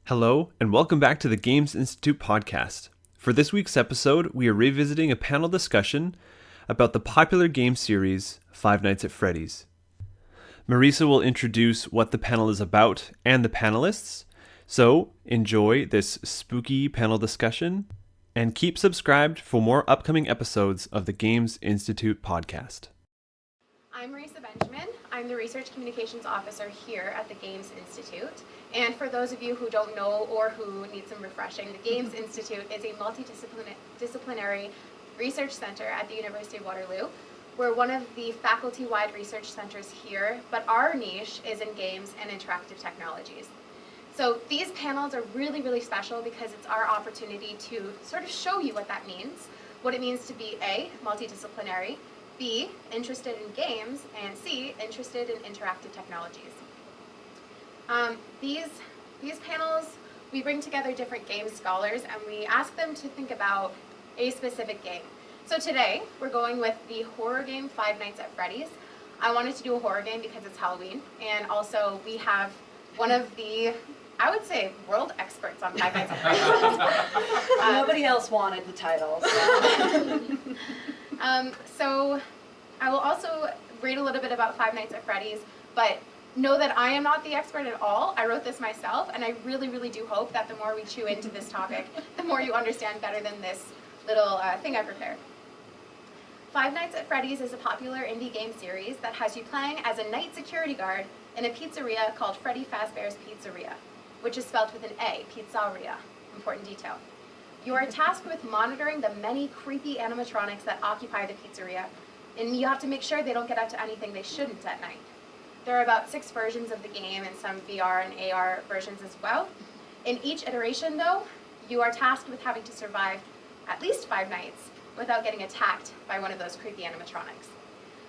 Hello, and welcome back to the Games Institute podcast. For this week's episode, we are revisiting a panel discussion about the popular game series Five Nights at Freddy's. Marisa will introduce what the panel is about and the panelists, so enjoy this spooky panel discussion and keep subscribed for more upcoming episodes of the Games Institute podcast. I'm Marisa Benjamin. I'm the Research Communications Officer here at the Games Institute. And for those of you who don't know or who need some refreshing, the Games Institute is a multidisciplinary research center at the University of Waterloo. We're one of the faculty-wide research centers here, but our niche is in games and interactive technologies. So these panels are really, really special because it's our opportunity to sort of show you what that means, what it means to be A, multidisciplinary, B, interested in games, and C, interested in interactive technologies. These panels, we bring together different game scholars and we ask them to think about a specific game. So today, we're going with the horror game Five Nights at Freddy's. I wanted to do a horror game because it's Halloween, and also we have one of the, I would say, world experts on Five Nights at Freddy's. Nobody else wanted the title. So I will also read a little bit about Five Nights at Freddy's, but know that I am not the expert at all. I wrote this myself, and I really, really do hope that the more we chew into this topic, the more you understand better than this little thing I prepared. Five Nights at Freddy's is a popular indie game series that has you playing as a night security guard in a pizzeria called Freddy Fazbear's Pizzeria, which is spelled with an A, pizzeria. Important detail. You are tasked with monitoring the many creepy animatronics that occupy the pizzeria, and you have to make sure they don't get up to anything they shouldn't at night. There are about 6 versions of the game and some VR and AR versions as well. In each iteration, though, you are tasked with having to survive at least 5 nights without getting attacked by one of those creepy animatronics.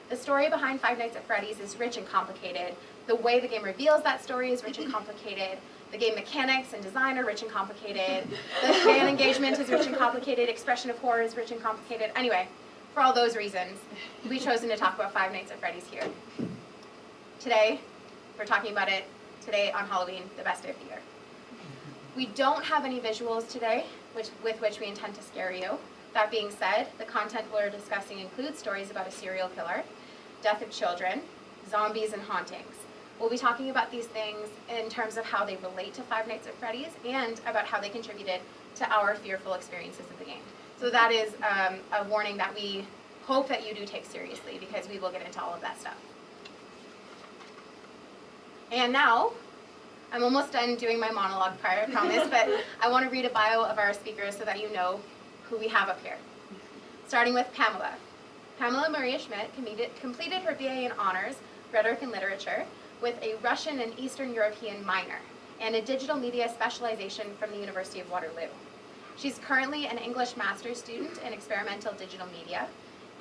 The story behind Five Nights at Freddy's is rich and complicated. The way the game reveals that story is rich and complicated. The game mechanics and design are rich and complicated. The fan engagement is rich and complicated. Expression of horror is rich and complicated. Anyway, for all those reasons, we've chosen to talk about Five Nights at Freddy's here. Today, we're talking about it today on Halloween, the best day of the year. We don't have any visuals today with which we intend to scare you. That being said, the content we're discussing includes stories about a serial killer, death of children, zombies, and hauntings. We'll be talking about these things in terms of how they relate to Five Nights at Freddy's and about how they contributed to our fearful experiences of the game. So that is a warning that we hope that you do take seriously because we will get into all of that stuff. And now, I'm almost done doing my monologue part, I promise, but I want to read a bio of our speakers so that you know who we have up here. Starting with Pamela. Pamela Maria Schmidt completed her BA in Honors, Rhetoric and Literature, with a Russian and Eastern European minor, and a digital media specialization from the University of Waterloo. She's currently an English master's student in experimental digital media,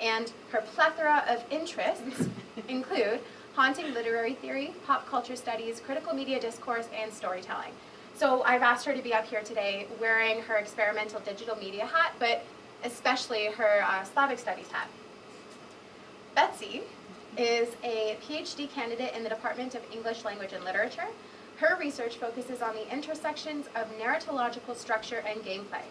and her plethora of interests include haunting literary theory, pop culture studies, critical media discourse, and storytelling. So I've asked her to be up here today wearing her experimental digital media hat, but especially her Slavic studies hat. Betsy is a PhD candidate in the Department of English Language and Literature. Her research focuses on the intersections of narratological structure and gameplay.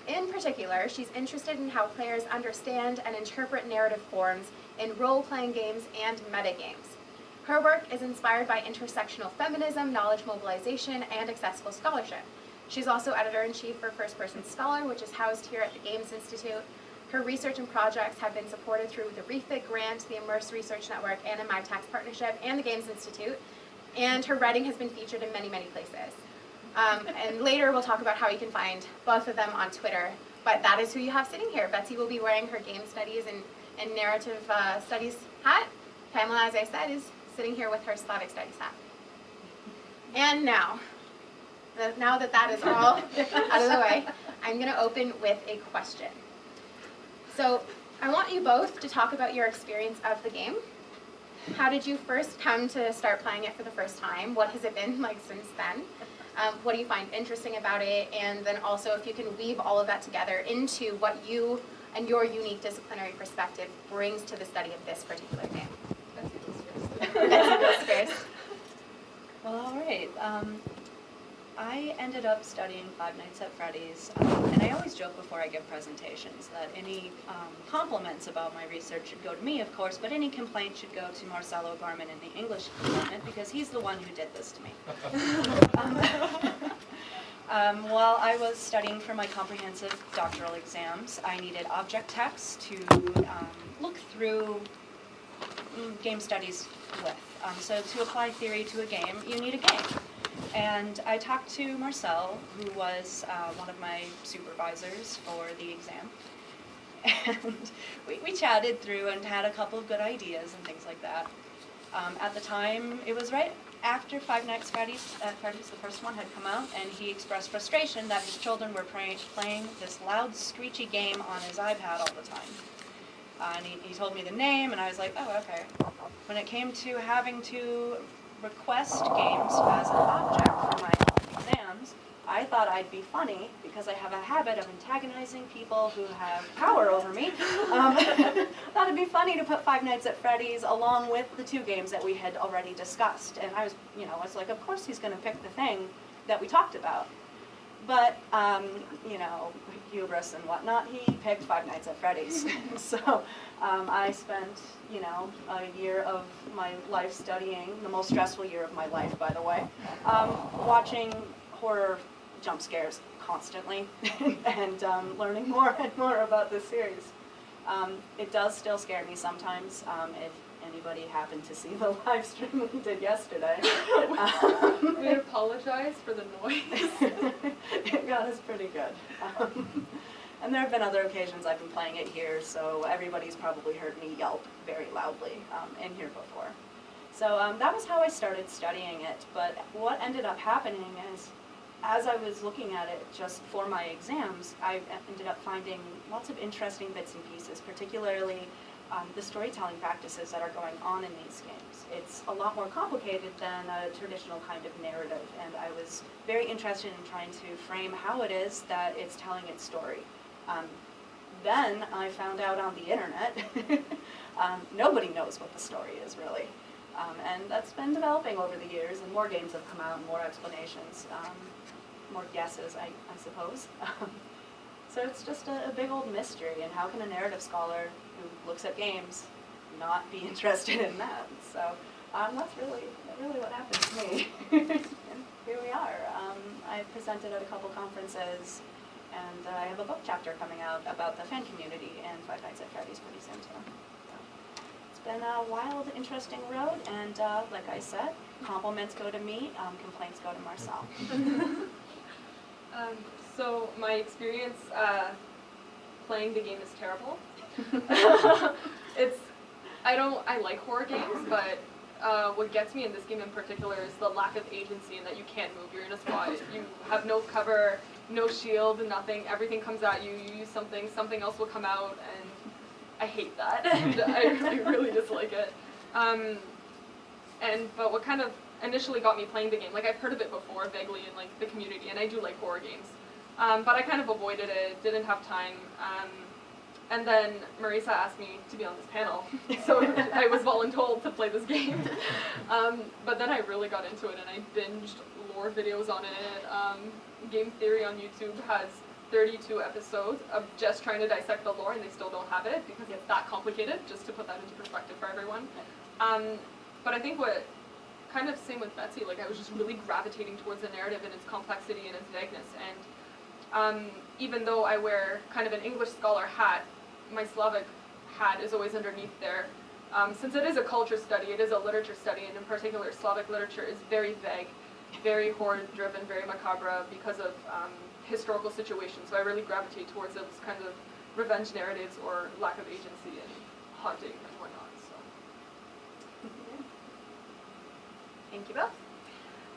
In particular, she's interested in how players understand and interpret narrative forms in role-playing games and metagames. Her work is inspired by intersectional feminism, knowledge mobilization, and accessible scholarship. She's also editor-in-chief for First Person Scholar, which is housed here at the Games Institute. Her research and projects have been supported through the REFIG grant, the Immerse Research Network, and a MyTax partnership, and the Games Institute. And her writing has been featured in many, many places. And later we'll talk about how you can find both of them on Twitter. But that is who you have sitting here. Betsy will be wearing her game studies and narrative studies hat. Pamela, as I said, is sitting here with her Slavic studies hat. And now that is all out of the way, I'm going to open with a question. So I want you both to talk about your experience of the game. How did you first come to start playing it for the first time? What has it been like since then? What do you find interesting about it? And then also if you can weave all of that together into what you and your unique disciplinary perspective brings to the study of this particular game. Betsy goes first. Well, all right. I ended up studying Five Nights at Freddy's, and I always joke before I give presentations that any compliments about my research should go to me, of course, but any complaints should go to Marcelo Garman in the English department, because he's the one who did this to me. While I was studying for my comprehensive doctoral exams, I needed object text to look through game studies with. So to apply theory to a game, you need a game. And I talked to Marcel, who was one of my supervisors for the exam. And we chatted through and had a couple of good ideas and things like that. At the time, it was right after Five Nights at Freddy's, the first one, had come out, and he expressed frustration that his children were playing this loud, screechy game on his iPad all the time. And he told me the name, and I was like, oh, okay. When it came to having to request games as an object for my exams, I thought I'd be funny, because I have a habit of antagonizing people who have power over me. I thought it'd be funny to put Five Nights at Freddy's along with the two games that we had already discussed. And I was like, of course he's going to pick the thing that we talked about. But, hubris and whatnot, he picked Five Nights at Freddy's. So I spent, a year of my life studying, the most stressful year of my life, by the way, watching horror jump scares constantly and learning more and more about this series. It does still scare me sometimes. If anybody happened to see the live stream we did yesterday. We apologize for the noise. It got us pretty good. And there have been other occasions I've been playing it here, so everybody's probably heard me yelp very loudly in here before. So that was how I started studying it, but what ended up happening is, as I was looking at it just for my exams, I ended up finding lots of interesting bits and pieces, particularly the storytelling practices that are going on in these games. It's a lot more complicated than a traditional kind of narrative, and I was very interested in trying to frame how it is that it's telling its story. Then I found out on the internet, nobody knows what the story is really. And that's been developing over the years, and more games have come out, and more explanations, more guesses, I suppose. So it's just a big old mystery, and how can a narrative scholar who looks at games not be interested in that? So that's really what happened to me. And here we are. I presented at a couple conferences, and I have a book chapter coming out about the fan community and Five Nights at Freddy's pretty soon too. So it's been a wild, interesting road, and like I said, compliments go to me, complaints go to Marcel. So my experience playing the game is terrible. I like horror games, but what gets me in this game in particular is the lack of agency, and that you can't move. You're in a spot. You have no cover, no shield, nothing. Everything comes at you. You use something else will come out, and I hate that. And I really dislike it. But what kind of initially got me playing the game, like I've heard of it before vaguely in like the community, and I do like horror games. But I kind of avoided it, didn't have time. And then Marisa asked me to be on this panel, so I was voluntold to play this game. But then I really got into it, and I binged lore videos on it. Game Theory on YouTube has 32 episodes of just trying to dissect the lore, and they still don't have it because it's that complicated, just to put that into perspective for everyone. But I think what, kind of same with Betsy, like I was just really gravitating towards the narrative and its complexity and its vagueness. And even though I wear kind of an English scholar hat, my Slavic hat is always underneath there. Since it is a culture study, it is a literature study, and in particular Slavic literature is very vague, very horror-driven, very macabre because of historical situations. So I really gravitate towards those kinds of revenge narratives or lack of agency and haunting and whatnot. So. Thank you both.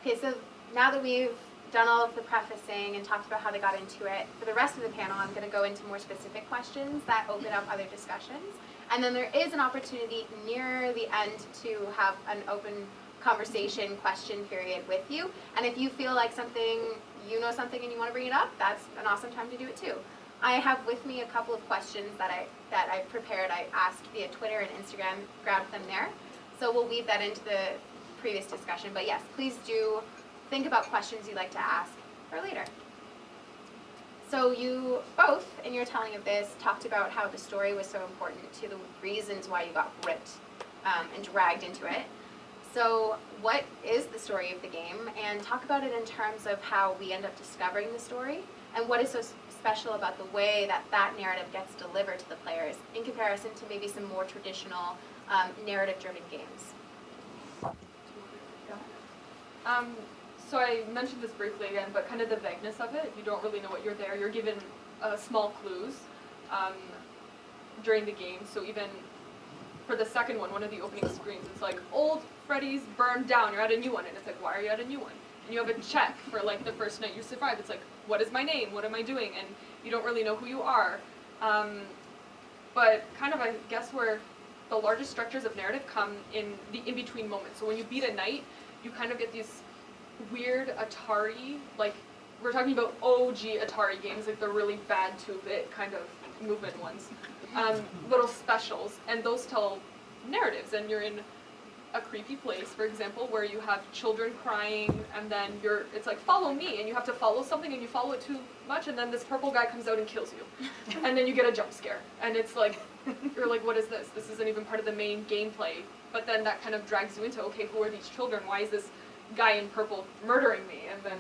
Okay, so now that we've done all of the prefacing and talked about how they got into it, for the rest of the panel I'm going to go into more specific questions that open up other discussions. And then there is an opportunity near the end to have an open conversation question period with you. And if you feel like you know something and you want to bring it up, that's an awesome time to do it too. I have with me a couple of questions that I prepared. I asked via Twitter and Instagram, grabbed them there. So we'll weave that into the previous discussion. But yes, please do think about questions you'd like to ask for later. So you both, in your telling of this, talked about how the story was so important to the reasons why you got ripped and dragged into it. So what is the story of the game? And talk about it in terms of how we end up discovering the story, and what is so special about the way that that narrative gets delivered to the players in comparison to maybe some more traditional narrative-driven games. So I mentioned this briefly again, but kind of the vagueness of it. You don't really know what you're there. You're given small clues during the game. So even for the second one of the opening screens, it's like, old Freddy's burned down, you're at a new one. And it's like, why are you at a new one? And you have a check for like the first night you survive. It's like, what is my name? What am I doing? And you don't really know who you are. But kind of, I guess, where the largest structures of narrative come in the in-between moments. So when you beat a night, you kind of get these weird Atari, like, we're talking about OG Atari games, like the really bad 2-bit kind of movement ones, little specials, and those tell narratives, and you're in a creepy place, for example, where you have children crying, and then it's like, follow me, and you have to follow something, and you follow it too much, and then this purple guy comes out and kills you, and then you get a jump scare, and it's like, you're like, what is this? This isn't even part of the main gameplay, but then that kind of drags you into, okay, who are these children? Why is this guy in purple murdering me? And then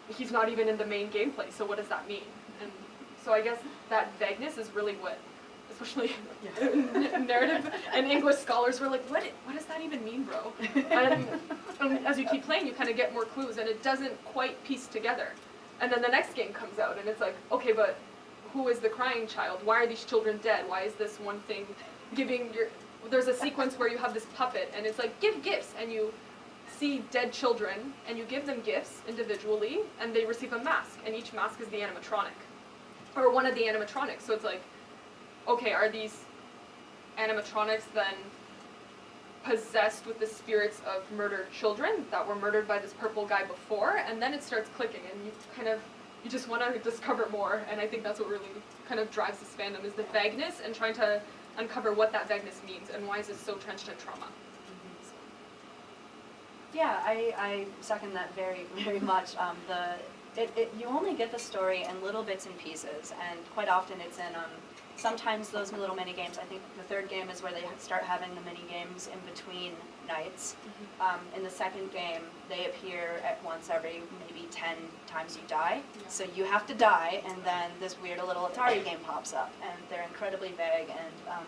he's not even in the main gameplay, so what does that mean? And so I guess that vagueness is really what, especially narrative and English scholars were like, what does that even mean, bro? And as you keep playing, you kind of get more clues, and it doesn't quite piece together. And then the next game comes out, and it's like, okay, but who is the crying child? Why are these children dead? Why is this one thing there's a sequence where you have this puppet, and it's like, give gifts, and you see dead children, and you give them gifts individually, and they receive a mask, and each mask is the animatronic, or one of the animatronics. So it's like, okay, are these animatronics then possessed with the spirits of murdered children that were murdered by this purple guy before? And then it starts clicking, and you just want to discover more, and I think that's what really kind of drives this fandom, is the vagueness, and trying to uncover what that vagueness means, and why is it so trenched in trauma. Yeah, I second that very, very much. You only get the story in little bits and pieces, and quite often it's in sometimes those little mini games. I think the third game is where they start having the mini games in between nights. In the second game, they appear at once every maybe 10 times you die. Yeah. So you have to die, and then this weird little Atari game pops up, and they're incredibly vague, and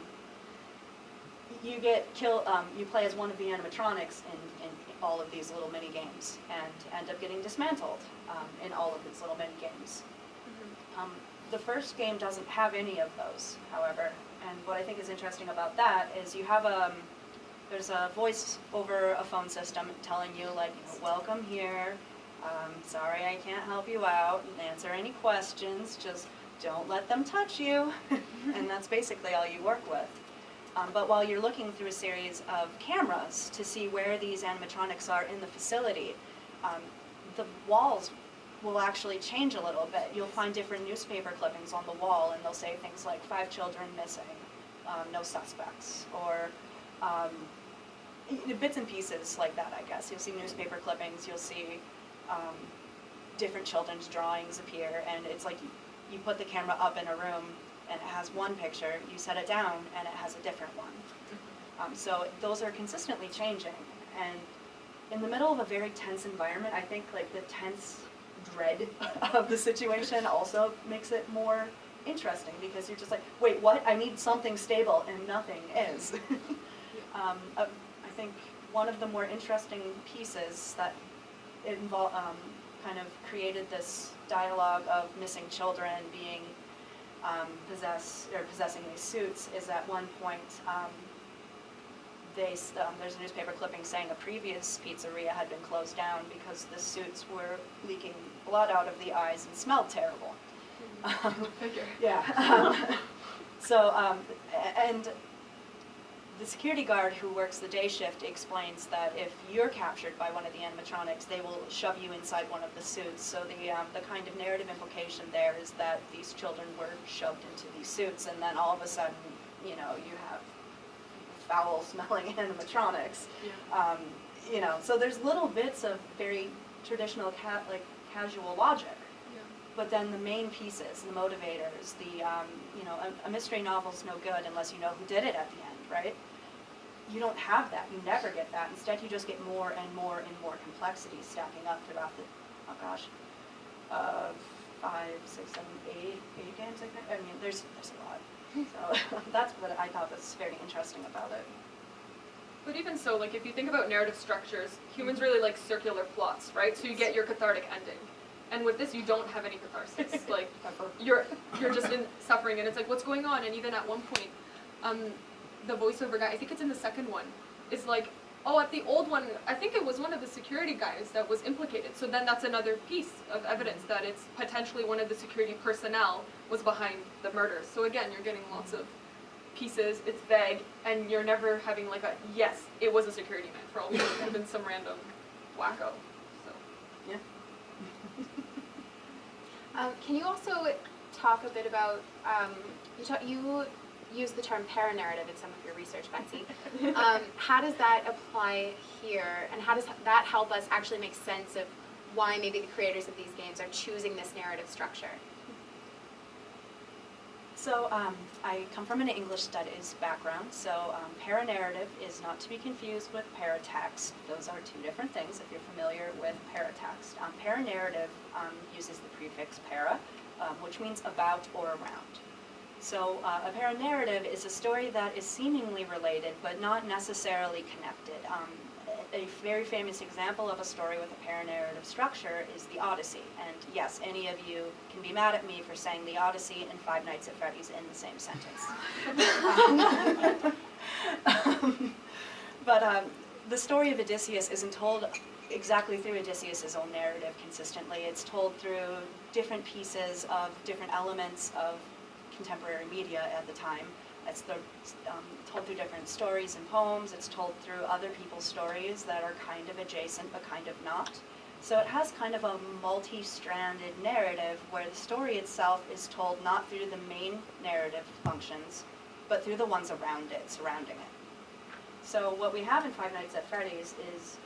you get killed. You play as one of the animatronics in all of these little mini games, and end up getting dismantled in all of these little mini games. The first game doesn't have any of those, however, and what I think is interesting about that is you have there's a voice over a phone system telling you, like, welcome here, sorry I can't help you out, answer any questions, just don't let them touch you, and that's basically all you work with. But while you're looking through a series of cameras to see where these animatronics are in the facility, the walls will actually change a little bit. You'll find different newspaper clippings on the wall, and they'll say things like 5 children missing, no suspects, or bits and pieces like that, I guess. You'll see newspaper clippings, you'll see different children's drawings appear, and it's like you put the camera up in a room, and it has one picture, you set it down, and it has a different one. So those are consistently changing, and in the middle of a very tense environment, I think like the tense dread of the situation also makes it more interesting, because you're just like, wait, what? I need something stable, and nothing is. I think one of the more interesting pieces that kind of created this dialogue of missing children being possessing these suits is at one point there's a newspaper clipping saying a previous pizzeria had been closed down because the suits were leaking blood out of the eyes and smelled terrible. Yeah. And the security guard who works the day shift explains that if you're captured by one of the animatronics, they will shove you inside one of the suits. So the kind of narrative implication there is that these children were shoved into these suits, and then all of a sudden, you have foul-smelling animatronics. Yeah. So there's little bits of very traditional casual logic. Yeah. But then the main pieces, the motivators, a mystery novel's no good unless you know who did it at the end, right? You don't have that. You never get that. Instead, you just get more and more and more complexity stacking up throughout the, 5, 6, 7, 8 games, I think. I mean, there's a lot. So that's what I thought was very interesting about it. But even so, like if you think about narrative structures, humans really like circular plots, right? So you get your cathartic ending. And with this, you don't have any catharsis. Like you're just in suffering, and it's like, what's going on? And even at one point, the voiceover guy, I think it's in the second one, is like, oh, at the old one, I think it was one of the security guys that was implicated. So then that's another piece of evidence that it's potentially one of the security personnel was behind the murder. So again, you're getting lots of pieces, it's vague, and you're never having like a, yes, it was a security man. For all we know, it could have been some random wacko. So Yeah. Can you also talk a bit about, you use the term paranarrative in some of your research, Betsy. How does that apply here, and how does that help us actually make sense of why maybe the creators of these games are choosing this narrative structure? So I come from an English studies background, so paranarrative is not to be confused with paratext. Those are two different things if you're familiar with paratext. Paranarrative uses the prefix para, which means about or around. So a paranarrative is a story that is seemingly related but not necessarily connected. A very famous example of a story with a paranarrative structure is the Odyssey. And yes, any of you can be mad at me for saying the Odyssey and Five Nights at Freddy's in the same sentence. But the story of Odysseus isn't told exactly through Odysseus' own narrative consistently. It's told through different pieces of different elements of contemporary media at the time. It's told through different stories and poems. It's told through other people's stories that are kind of adjacent but kind of not. So it has kind of a multi-stranded narrative where the story itself is told not through the main narrative functions, but through the ones around it, surrounding it. So what we have in Five Nights at Freddy's is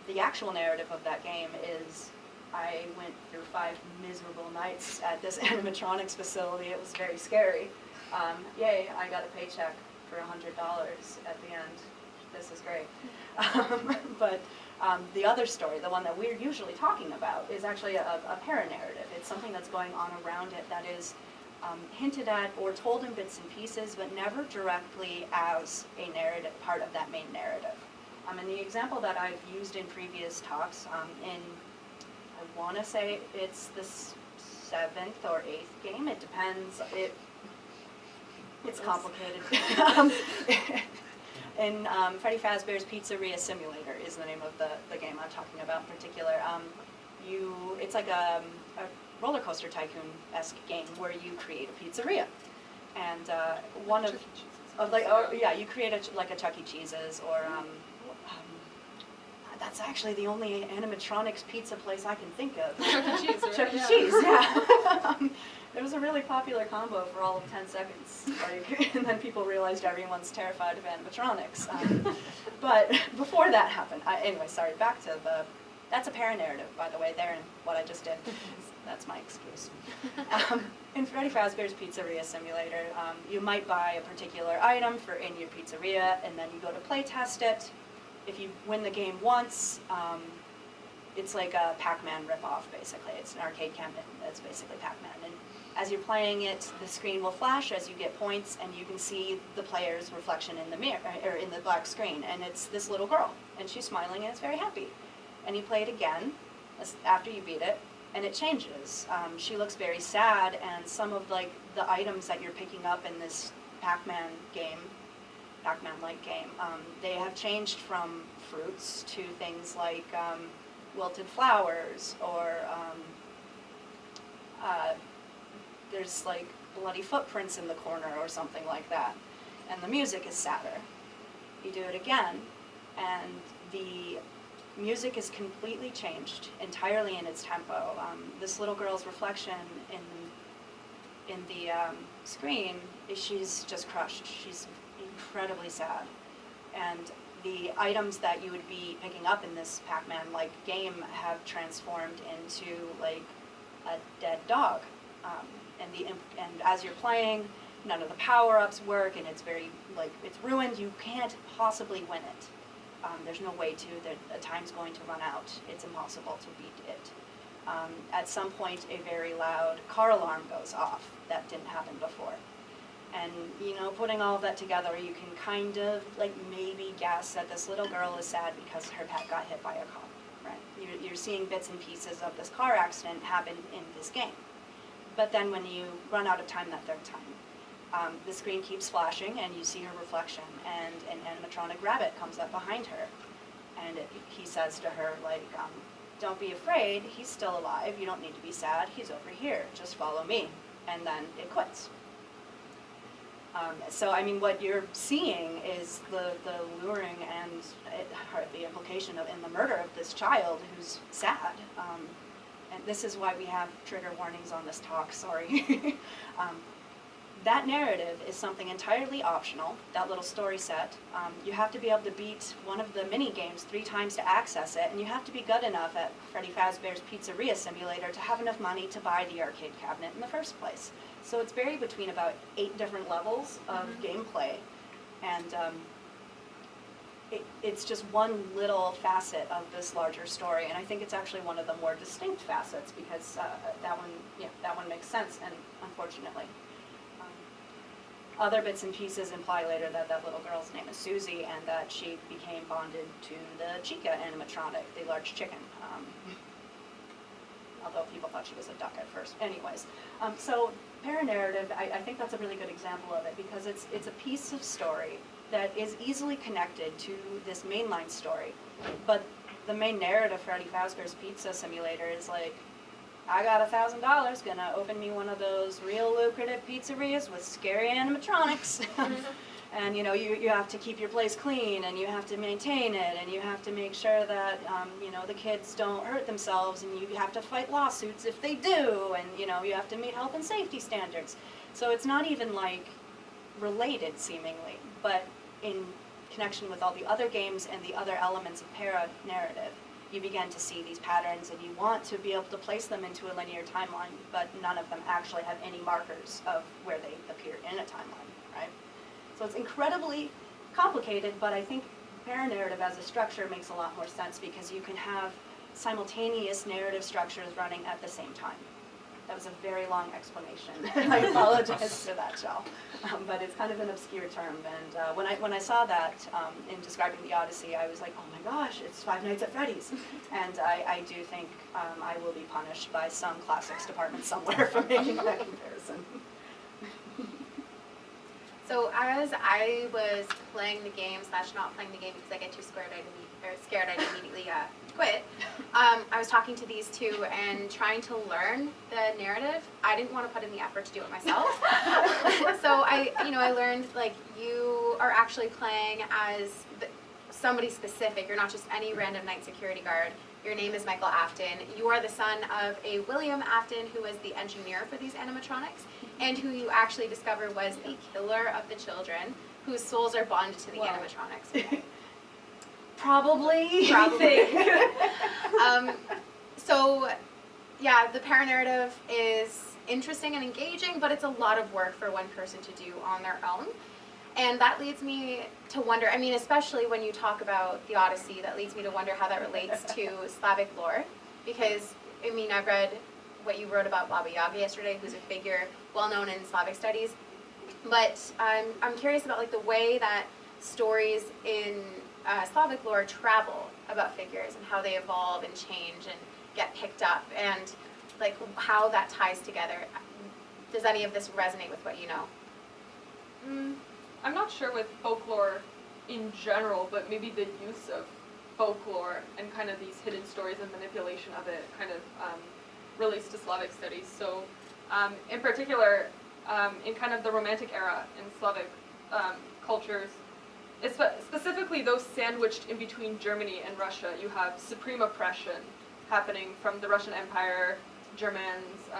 the actual narrative of that game is I went through 5 miserable nights at this animatronics facility. It was very scary. Yay, I got a paycheck for $100 at the end. This is great. But the other story, the one that we're usually talking about, is actually a paranarrative. It's something that's going on around it that is hinted at or told in bits and pieces, but never directly as a narrative, part of that main narrative. And the example that I've used in previous talks, I want to say it's the 7th or 8th game. It depends. It's complicated. In Freddy Fazbear's Pizzeria Simulator is the name of the game I'm talking about in particular. It's like a roller coaster tycoon-esque game where you create a pizzeria, and you create a Chuck E. Cheese's or. That's actually the only animatronics pizza place I can think of. Chuck E. Cheese, right? Chuck E. Cheese, yeah. It was a really popular combo for all of 10 seconds. And then people realized everyone's terrified of animatronics. But before that happened, anyway, sorry, back to that's a paranarrative, by the way, there in what I just did. That's my excuse. In Freddy Fazbear's Pizzeria Simulator, you might buy a particular item in your pizzeria, and then you go to play test it. If you win the game once, it's like a Pac-Man ripoff, basically. It's an arcade campaign that's basically Pac-Man. And as you're playing it, the screen will flash as you get points, and you can see the player's reflection in the mirror, or in the black screen. And it's this little girl, and she's smiling and it's very happy. And you play it again after you beat it, and it changes. She looks very sad, and some of the items that you're picking up in this Pac-Man game, Pac-Man-like game, they have changed from fruits to things like wilted flowers, or there's bloody footprints in the corner or something like that. And the music is sadder. You do it again, and the music is completely changed, entirely in its tempo. This little girl's reflection in the screen, she's just crushed. She's incredibly sad. And the items that you would be picking up in this Pac-Man-like game have transformed into like a dead dog. And as you're playing, none of the power-ups work, and it's very, like, it's ruined. You can't possibly win it. There's no way to. The time's going to run out. It's impossible to beat it. At some point, a very loud car alarm goes off. That didn't happen before. And, you know, putting all of that together, you can kind of, like, maybe guess that this little girl is sad because her pet got hit by a car, right? You're seeing bits and pieces of this car accident happen in this game. But then when you run out of time that third time, the screen keeps flashing and you see her reflection, and an animatronic rabbit comes up behind her. And he says to her, like, don't be afraid, he's still alive, you don't need to be sad, he's over here, just follow me. And then it quits. So, I mean, what you're seeing is the luring and the implication in the murder of this child who's sad. And this is why we have trigger warnings on this talk, sorry. That narrative is something entirely optional, that little story set. You have to be able to beat one of the mini games 3 times to access it, and you have to be good enough at Freddy Fazbear's Pizzeria Simulator to have enough money to buy the arcade cabinet in the first place. So it's varied between about 8 different levels of gameplay, and it's just one little facet of this larger story, and I think it's actually one of the more distinct facets because that one makes sense, and unfortunately. Other bits and pieces imply later that that little girl's name is Susie and that she became bonded to the Chica animatronic, the large chicken. Although people thought she was a duck at first. Anyways, so paranarrative, I think that's a really good example of it because it's a piece of story that is easily connected to this mainline story. But the main narrative, Freddy Fazbear's Pizza Simulator, is like, I got $1,000, gonna open me one of those real lucrative pizzerias with scary animatronics. And you know, you have to keep your place clean, and you have to maintain it, and you have to make sure that you know, the kids don't hurt themselves, and you have to fight lawsuits if they do, and you know, you have to meet health and safety standards. So it's not even like related seemingly, but in connection with all the other games and the other elements of para-narrative, you begin to see these patterns, and you want to be able to place them into a linear timeline, but none of them actually have any markers of where they appear in a timeline, right? So it's incredibly complicated, but I think paranarrative as a structure makes a lot more sense because you can have simultaneous narrative structures running at the same time. That was a very long explanation. I apologize for that, Shell. But it's kind of an obscure term. And when I saw that in describing the Odyssey, I was like, oh my gosh, it's Five Nights at Freddy's. And I do think I will be punished by some classics department somewhere for making that comparison. So as I was playing the game / not playing the game because I get too scared, I'd immediately quit. I was talking to these two and trying to learn the narrative. I didn't want to put in the effort to do it myself. So I learned, like, you are actually playing as somebody specific. You're not just any random night security guard. Your name is Michael Afton. You are the son of a William Afton, who was the engineer for these animatronics, and who you actually discover was the killer of the children, whose souls are bonded to the animatronics. Probably. So, yeah, the paranarrative is interesting and engaging, but it's a lot of work for one person to do on their own. And that leads me to wonder, I mean, especially when you talk about the Odyssey, that leads me to wonder how that relates to Slavic lore. Because, I mean, I've read what you wrote about Baba Yaga yesterday, who's a figure well known in Slavic studies. But I'm curious about, like, the way that stories in Slavic lore travel about figures and how they evolve and change and get picked up, and like how that ties together. Does any of this resonate with what you know? I'm not sure with folklore in general, but maybe the use of folklore and kind of these hidden stories and manipulation of it kind of relates to Slavic studies. So in particular, in kind of the Romantic era in Slavic cultures, specifically those sandwiched in between Germany and Russia, you have supreme oppression happening from the Russian Empire, Germans,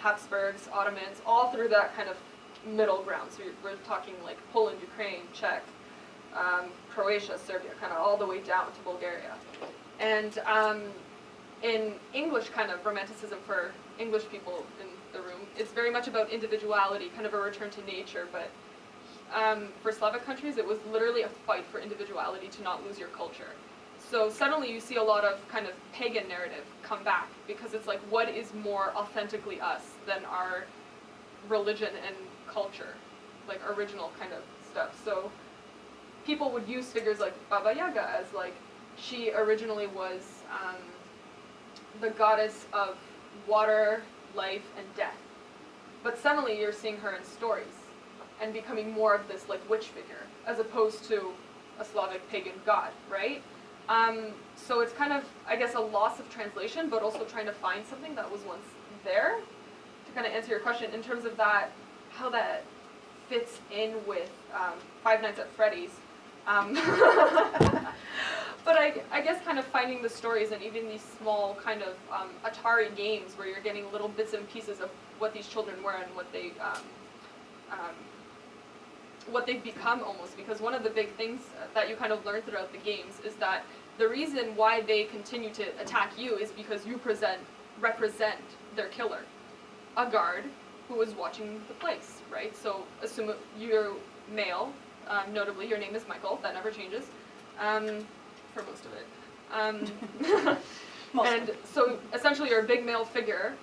Habsburgs, Ottomans, all through that kind of middle ground. So we're talking like Poland, Ukraine, Czech, Croatia, Serbia, kind of all the way down to Bulgaria. And in English kind of romanticism for English people in the room, it's very much about individuality, kind of a return to nature, but for Slavic countries, it was literally a fight for individuality to not lose your culture. So suddenly you see a lot of kind of pagan narrative come back, because it's like, what is more authentically us than our religion and culture, like original kind of stuff. So people would use figures like Baba Yaga as like, she originally was the goddess of water, life, and death. But suddenly you're seeing her in stories and becoming more of this like witch figure, as opposed to a Slavic pagan god, right? So it's kind of, I guess, a loss of translation, but also trying to find something that was once there. To kind of answer your question, in terms of that, how that fits in with Five Nights at Freddy's. But I guess kind of finding the stories, and even these small kind of Atari games where you're getting little bits and pieces of what these children were and what they've become almost. Because one of the big things that you kind of learn throughout the games is that the reason why they continue to attack you is because you represent their killer, a guard who was watching the place, right? So assume you're male, notably your name is Michael, that never changes, for most of it. And so essentially you're a big male figure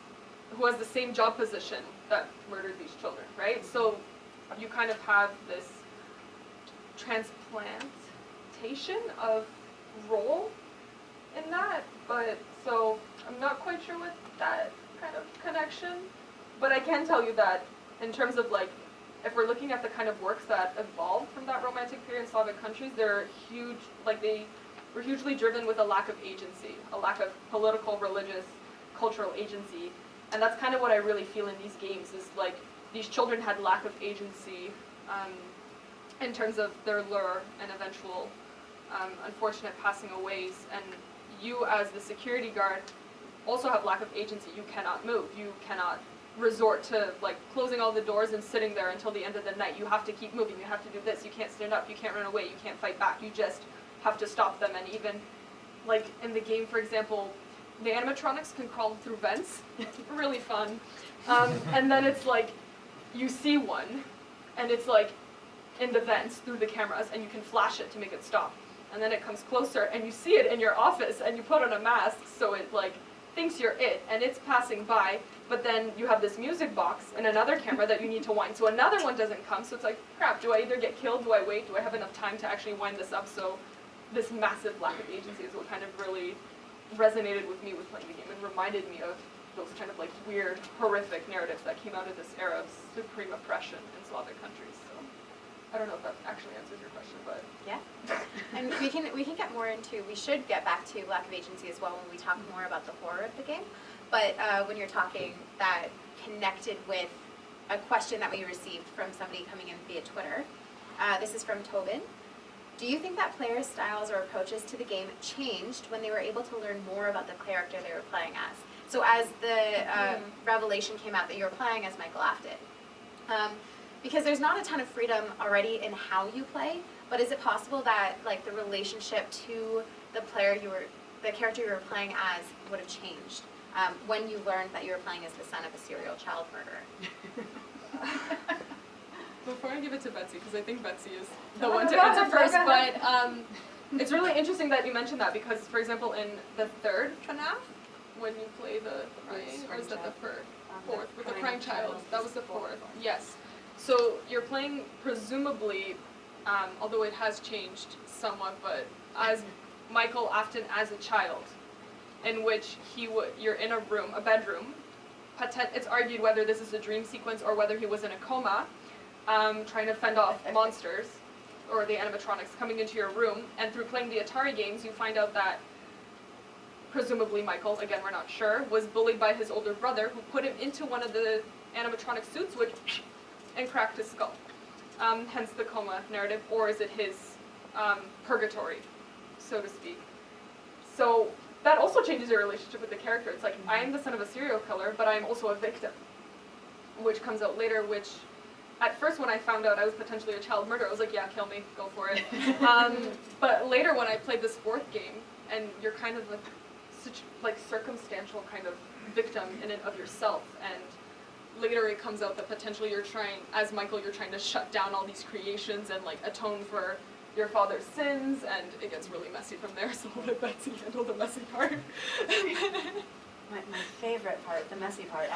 who has the same job position that murdered these children, right? So you kind of have this transplantation of role in that, but so I'm not quite sure what that kind of connection, but I can tell you that in terms of like, if we're looking at the kind of works that evolved from that Romantic period in Slavic countries, they're huge, like they were hugely driven with a lack of agency, a lack of political, religious, cultural agency, and that's kind of what I really feel in these games, is like these children had lack of agency in terms of their lure and eventual unfortunate passing aways, and you as the security guard also have lack of agency. You cannot move, you cannot resort to like closing all the doors and sitting there until the end of the night. You have to keep moving, you have to do this, you can't stand up, you can't run away, you can't fight back, you just have to stop them. And even like in the game, for example, the animatronics can crawl through vents. Really fun. And then it's like you see one and it's like in the vents through the cameras, and you can flash it to make it stop, and then it comes closer and you see it in your office and you put on a mask so it like thinks you're it, and it's passing by, but then you have this music box and another camera that you need to wind, so another one doesn't come, so it's like, crap, do I either get killed, do I wait, do I have enough time to actually wind this up? So this massive lack of agency is what kind of really resonated with me with playing the game and reminded me of those kind of like weird, horrific narratives that came out of this era of supreme oppression in Slavic countries. So I don't know if that actually answers your question, but yeah. And we can get more into, we should get back to lack of agency as well when we talk more about the horror of the game. But when you're talking that connected with a question that we received from somebody coming in via Twitter. This is from Tobin. Do you think that players' styles or approaches to the game changed when they were able to learn more about the character they were playing as? So as the revelation came out that you were playing as Michael Afton, because there's not a ton of freedom already in how you play, but is it possible that like the relationship to the character you were playing as would have changed when you learned that you were playing as the son of a serial child murderer? Before I give it to Betsy, because I think Betsy is the one to answer first, but it's really interesting that you mentioned that, because, for example, in the third FNAF, when you play the crying, or is that the fourth, with the crying child, that was the fourth, yes. So you're playing, presumably, although it has changed somewhat, but as Michael Afton as a child, in which you're in a bedroom, it's argued whether this is a dream sequence or whether he was in a coma, trying to fend off monsters, or the animatronics coming into your room, and through playing the Atari games, you find out that presumably Michael, again we're not sure, was bullied by his older brother, who put him into one of the animatronic suits, and cracked his skull. Hence the coma narrative, or is it his purgatory, so to speak. So that also changes your relationship with the character. It's like, I am the son of a serial killer, but I am also a victim, which comes out later, which at first when I found out I was potentially a child murderer, I was like, yeah, kill me, go for it. But later when I played this fourth game, and you're kind of like circumstantial kind of victim in and of yourself, and later it comes out that potentially you're trying, as Michael, you're trying to shut down all these creations and like atone for your father's sins, and it gets really messy from there, so I'll let Betsy handle the messy part. My favorite part, the messy part,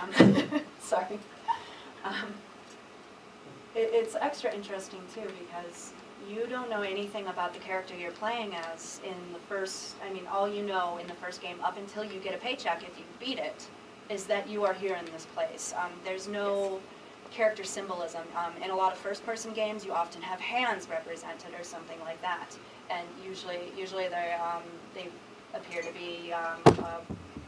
sorry. It's extra interesting too because you don't know anything about the character you're playing as in the first, all you know in the first game up until you get a paycheck if you beat it, is that you are here in this place. There's no character symbolism. In a lot of first-person games, you often have hands represented or something like that, and usually they appear to be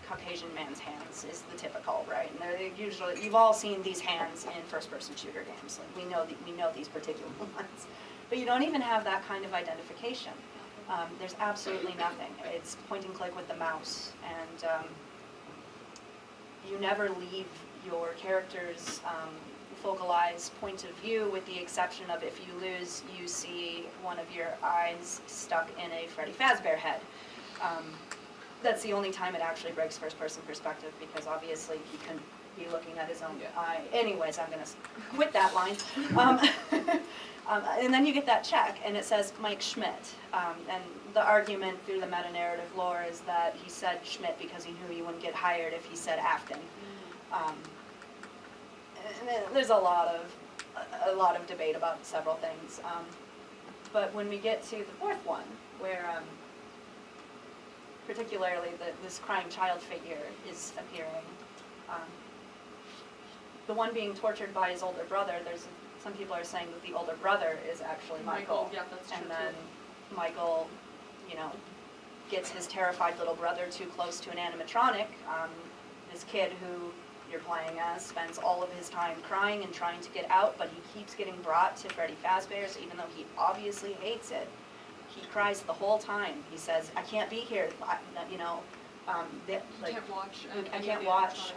Caucasian man's hands is the typical, right? And they're usually, you've all seen these hands in first-person shooter games. Like we know these particular ones, but you don't even have that kind of identification. There's absolutely nothing. It's point and click with the mouse, and you never leave your character's focalized point of view, with the exception of if you lose, you see one of your eyes stuck in a Freddy Fazbear head. That's the only time it actually breaks first-person perspective, because obviously he couldn't be looking at his own eye. Anyways, I'm going to quit that line. And then you get that check, and it says Mike Schmidt. And the argument through the meta-narrative lore is that he said Schmidt because he knew he wouldn't get hired if he said Afton. And there's a lot of debate about several things. But when we get to the fourth one, where particularly this crying child figure is appearing, the one being tortured by his older brother, some people are saying that the older brother is actually Michael. Yeah, that's true. And then Michael, gets his terrified little brother too close to an animatronic. This kid who you're playing as spends all of his time crying and trying to get out, but he keeps getting brought to Freddy Fazbear's, even though he obviously hates it. He cries the whole time. He says, "I can't be here." I can't watch. I can't watch.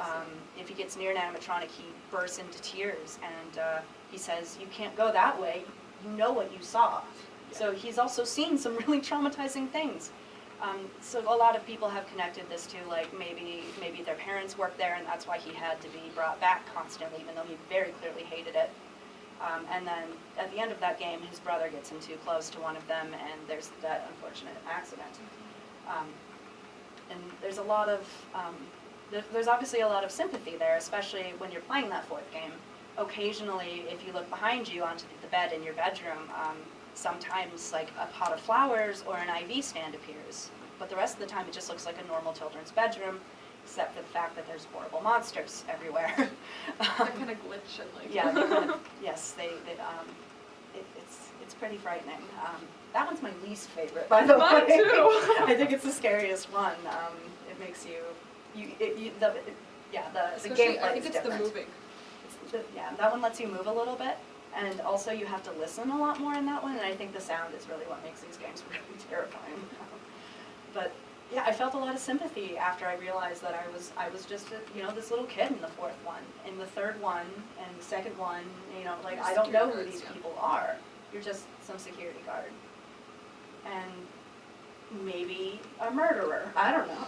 If he gets near an animatronic, he bursts into tears, and he says, "You can't go that way. You know what you saw." Yeah. So he's also seen some really traumatizing things. So a lot of people have connected this to, like, maybe their parents worked there, and that's why he had to be brought back constantly, even though he very clearly hated it. And then at the end of that game, his brother gets him too close to one of them, and there's that unfortunate accident. And there's there's obviously a lot of sympathy there, especially when you're playing that fourth game. Occasionally, if you look behind you onto the bed in your bedroom, sometimes like a pot of flowers or an IV stand appears. But the rest of the time, it just looks like a normal children's bedroom, except for the fact that there's horrible monsters everywhere. They kind of glitch and like. Yeah, yes, it's pretty frightening. That one's my least favorite, by the way. Mine too. I think it's the scariest one. It makes the gameplay I think is it's different. the moving. That one lets you move a little bit, and also you have to listen a lot more in that one, and I think the sound is really what makes these games really terrifying. But yeah, I felt a lot of sympathy after I realized that I was just this little kid in the fourth one, in the third one, and the second one. I don't know who these people are. You're just some security guard, and maybe a murderer. I don't know.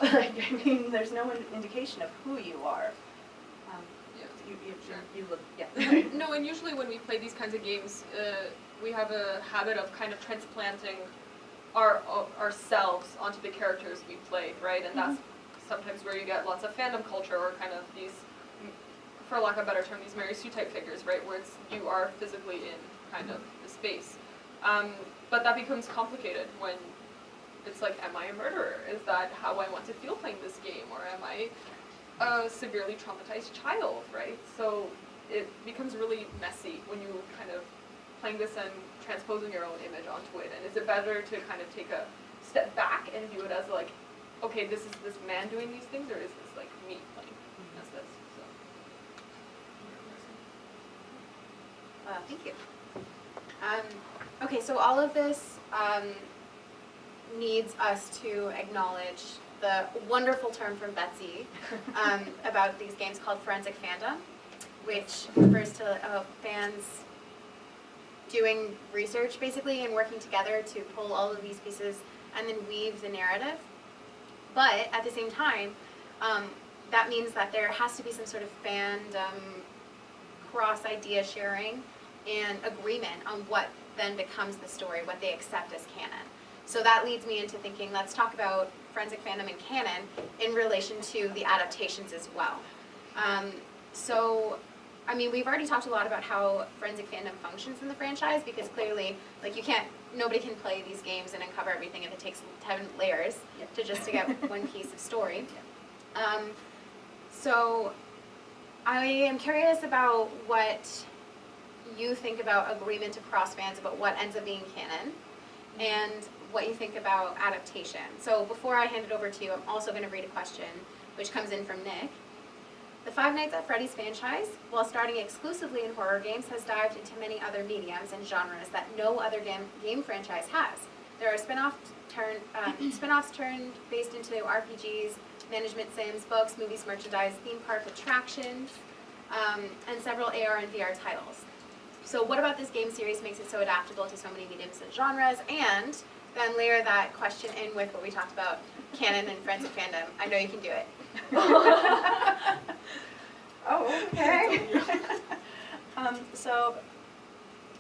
There's no indication of who you are. You look, yeah. No, and usually when we play these kinds of games, we have a habit of kind of transplanting ourselves onto the characters we play, right? And that's sometimes where you get lots of fandom culture, or kind of these, for lack of a better term, these Mary Sue type figures, right? Where you are physically in kind of the space. But that becomes complicated when it's like, am I a murderer? Is that how I want to feel playing this game? Or am I a severely traumatized child, right? So it becomes really messy when you kind of playing this and transposing your own image onto it. And is it better to kind of take a step back and view it as like, okay, this is this man doing these things, or is this like me playing as this? So. Thank you. Okay, so all of this needs us to acknowledge the wonderful term from Betsy about these games called forensic fandom, which refers to fans doing research basically and working together to pull all of these pieces and then weave the narrative. But at the same time, that means that there has to be some sort of fandom, cross-idea sharing, and agreement on what then becomes the story, what they accept as canon. So that leads me into thinking, let's talk about forensic fandom and canon in relation to the adaptations as well. So, I mean, we've already talked a lot about how forensic fandom functions in the franchise, because clearly, like, nobody can play these games and uncover everything if it takes 10 layers to get one piece of story. So I am curious about what you think about agreement across fans about what ends up being canon, and what you think about adaptation. So before I hand it over to you, I'm also going to read a question which comes in from Nick. The Five Nights at Freddy's franchise, while starting exclusively in horror games, has dived into many other mediums and genres that no other game franchise has. There are spin-offs turned based into RPGs, management sims, books, movies, merchandise, theme park attractions, and several AR and VR titles. So what about this game series makes it so adaptable to so many mediums and genres? And then layer that question in with what we talked about, canon and forensic fandom. I know you can do it. Oh, okay. So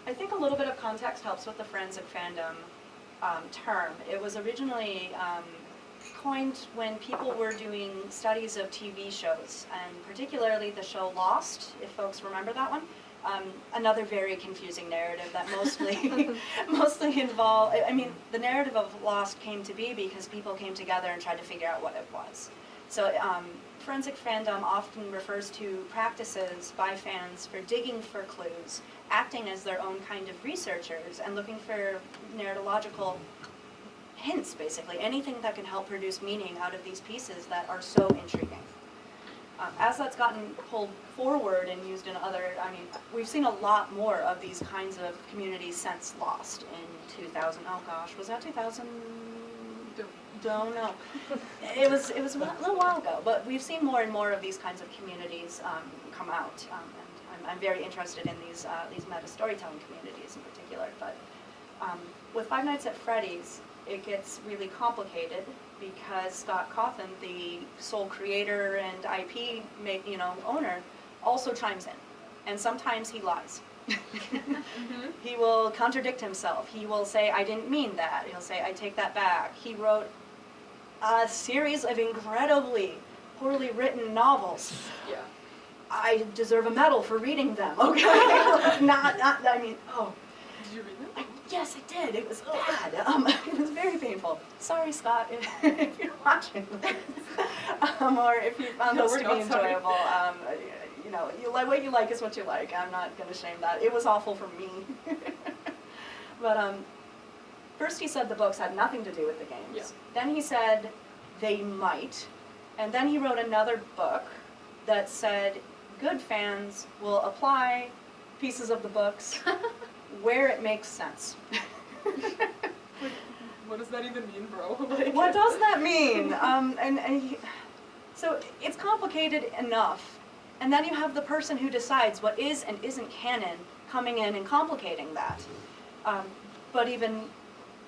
I think a little bit of context helps with the forensic fandom term. It was originally coined when people were doing studies of TV shows, and particularly the show Lost, if folks remember that one. Another very confusing narrative that mostly involved, I mean, the narrative of Lost came to be because people came together and tried to figure out what it was. So forensic fandom often refers to practices by fans for digging for clues, acting as their own kind of researchers, and looking for narratological hints, basically, anything that can help produce meaning out of these pieces that are so intriguing. As that's gotten pulled forward and used in other, I mean, we've seen a lot more of these kinds of communities since Lost in 2000. Oh gosh, was that 2000? Don't know. It was a little while ago, but we've seen more and more of these kinds of communities come out, and I'm very interested in these meta storytelling communities in particular. But with Five Nights at Freddy's, it gets really complicated because Scott Cawthon, the sole creator and IP owner, also chimes in, and sometimes he lies. He will contradict himself. He will say, I didn't mean that. He'll say, I take that back. He wrote a series of incredibly poorly written novels. Yeah. I deserve a medal for reading them, okay? I mean, oh. Did you read them? Yes, I did. It was bad. It was very painful. Sorry, Scott, if you're watching this. Or if you found this to be enjoyable. What you like is what you like. I'm not going to shame that. It was awful for me. But first he said the books had nothing to do with the games. Yeah. Then he said they might. And then he wrote another book that said good fans will apply pieces of the books where it makes sense. What does that even mean, bro? What does that mean? So it's complicated enough. And then you have the person who decides what is and isn't canon coming in and complicating that. But even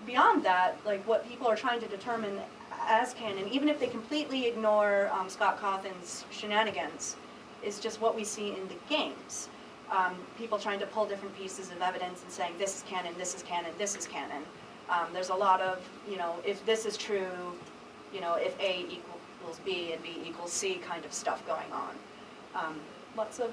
beyond that, like what people are trying to determine as canon, even if they completely ignore Scott Cawthon's shenanigans, is just what we see in the games. People trying to pull different pieces of evidence and saying, this is canon, this is canon, this is canon. There's a lot of, if this is true, if A equals B and B equals C kind of stuff going on. Lots of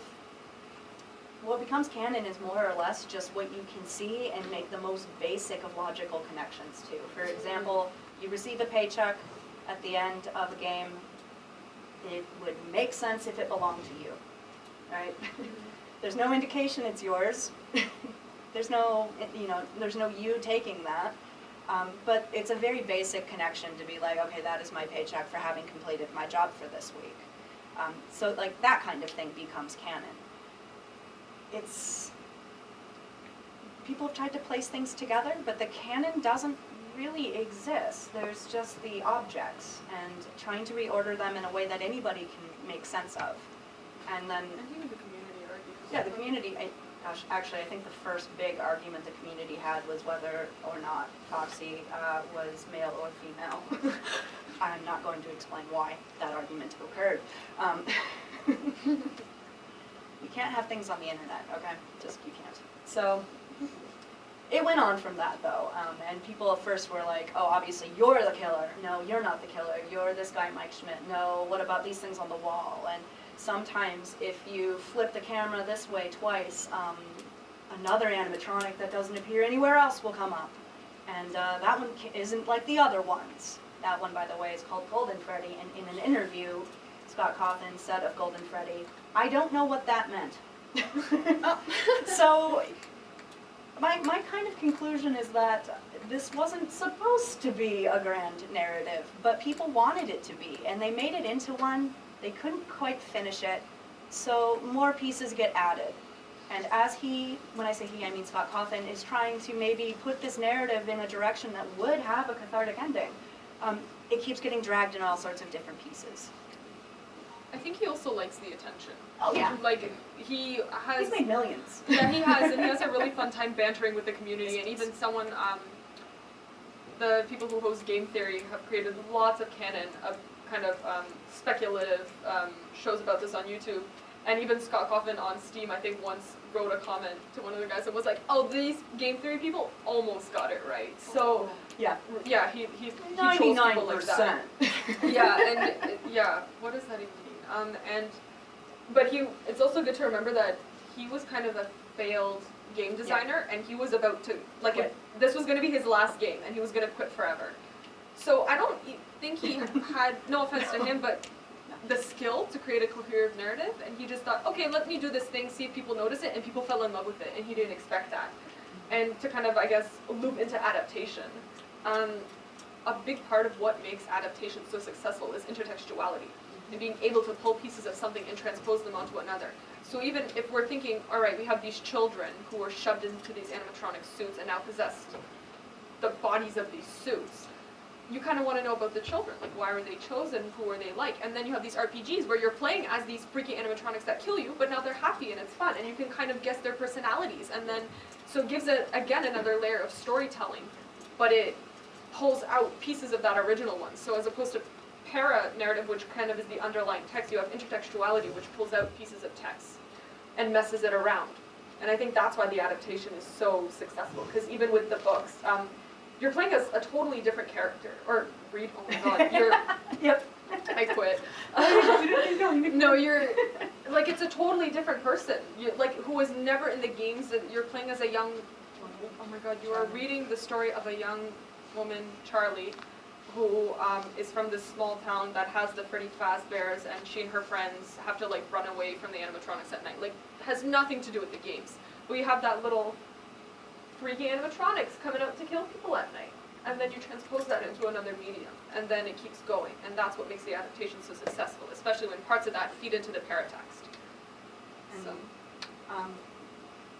what becomes canon is more or less just what you can see and make the most basic of logical connections to. For example, you receive a paycheck at the end of a game. It would make sense if it belonged to you, right? There's no indication it's yours. There's no you taking that. But it's a very basic connection to be like, okay, that is my paycheck for having completed my job for this week. So like that kind of thing becomes canon. People have tried to place things together, but the canon doesn't really exist. There's just the objects, and trying to reorder them in a way that anybody can make sense of And then, And even the community argues. yeah, the community, actually, I think the first big argument the community had was whether or not Foxy was male or female. I'm not going to explain why that argument occurred. You can't have things on the internet, okay? Just, you can't. So, it went on from that, though, and people at first were like, oh, obviously you're the killer. No, you're not the killer. You're this guy, Mike Schmidt. No, what about these things on the wall? And sometimes if you flip the camera this way twice, another animatronic that doesn't appear anywhere else will come up. And that one isn't like the other ones. That one, by the way, is called Golden Freddy, and in an interview, Scott Cawthon said of Golden Freddy, I don't know what that meant. So, my kind of conclusion is that this wasn't supposed to be a grand narrative, but people wanted it to be, and they made it into one. They couldn't quite finish it, so more pieces get added. And as when I say he, I mean Scott Cawthon, is trying to maybe put this narrative in a direction that would have a cathartic ending, it keeps getting dragged in all sorts of different pieces. I think he also likes the attention. Oh yeah. Like, he's made millions. Yeah, he has, and he has a really fun time bantering with the community, and even someone, the people who host Game Theory have created lots of canon of kind of speculative shows about this on YouTube. And even Scott Cawthon on Steam, I think, once wrote a comment to one of the guys and was like, oh, these Game Theory people almost got it right. So, yeah, he chose people like that. 99%. Yeah, what does that even mean? But it's also good to remember that he was kind of a failed game designer, and he was about to, this was going to be his last game, and he was going to quit forever. So I don't think he had, no offense to him, but the skill to create a coherent narrative, and he just thought, okay, let me do this thing, see if people notice it, and people fell in love with it, and he didn't expect that. And to kind of, I guess, loop into adaptation, a big part of what makes adaptation so successful is intertextuality, and being able to pull pieces of something and transpose them onto another. So even if we're thinking, all right, we have these children who were shoved into these animatronic suits and now possess the bodies of these suits, you kind of want to know about the children, like why were they chosen, who are they like, and then you have these RPGs where you're playing as these freaky animatronics that kill you, but now they're happy and it's fun, and you can kind of guess their personalities, and then, so it gives it, again, another layer of storytelling, but it pulls out pieces of that original one. So as opposed to para-narrative, which kind of is the underlying text, you have intertextuality, which pulls out pieces of text and messes it around. And I think that's why the adaptation is so successful, because even with the books, you're playing as a totally different character. Or, Reed, oh my god, you're... Yep. I quit. No, you're... Like, it's a totally different person. Who was never in the games, that you're playing as a young... Oh my god, you are reading the story of a young woman, Charlie, who is from this small town that has the Freddy Fazbears, and she and her friends have to, run away from the animatronics at night. Has nothing to do with the games. But you have that little freaky animatronics coming out to kill people at night. And then you transpose that into another medium. And then it keeps going. And that's what makes the adaptation so successful, especially when parts of that feed into the paratext. So,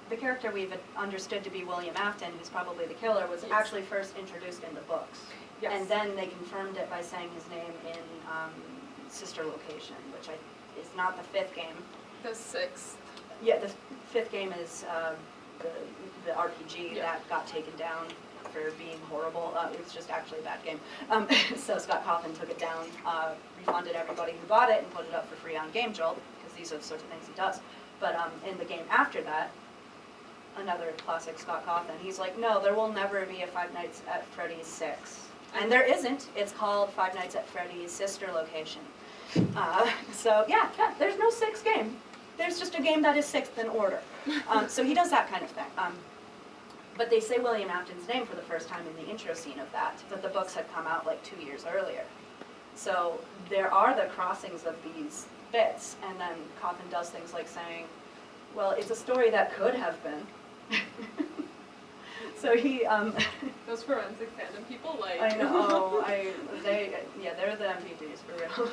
the character we've understood to be William Afton, who's probably the killer, was actually first introduced in the books. Yes. And then they confirmed it by saying his name in Sister Location, which is not the fifth game. The sixth. Yeah, the fifth game is the RPG that got taken down for being horrible. It's just actually a bad game. So Scott Cawthon took it down, refunded everybody who bought it, and put it up for free on Game Jolt, because these are the sorts of things he does. But in the game after that, another classic Scott Cawthon, he's like, no, there will never be a Five Nights at Freddy's 6. And there isn't. It's called Five Nights at Freddy's Sister Location. So yeah, there's no sixth game. There's just a game that is sixth in order. So he does that kind of thing. But they say William Afton's name for the first time in the intro scene of that the books had come out 2 years earlier. So there are the crossings of these bits, and then Cawthon does things like saying, well, it's a story that could have been. So he... Those forensic fandom people, I know, they're the MVPs, for real.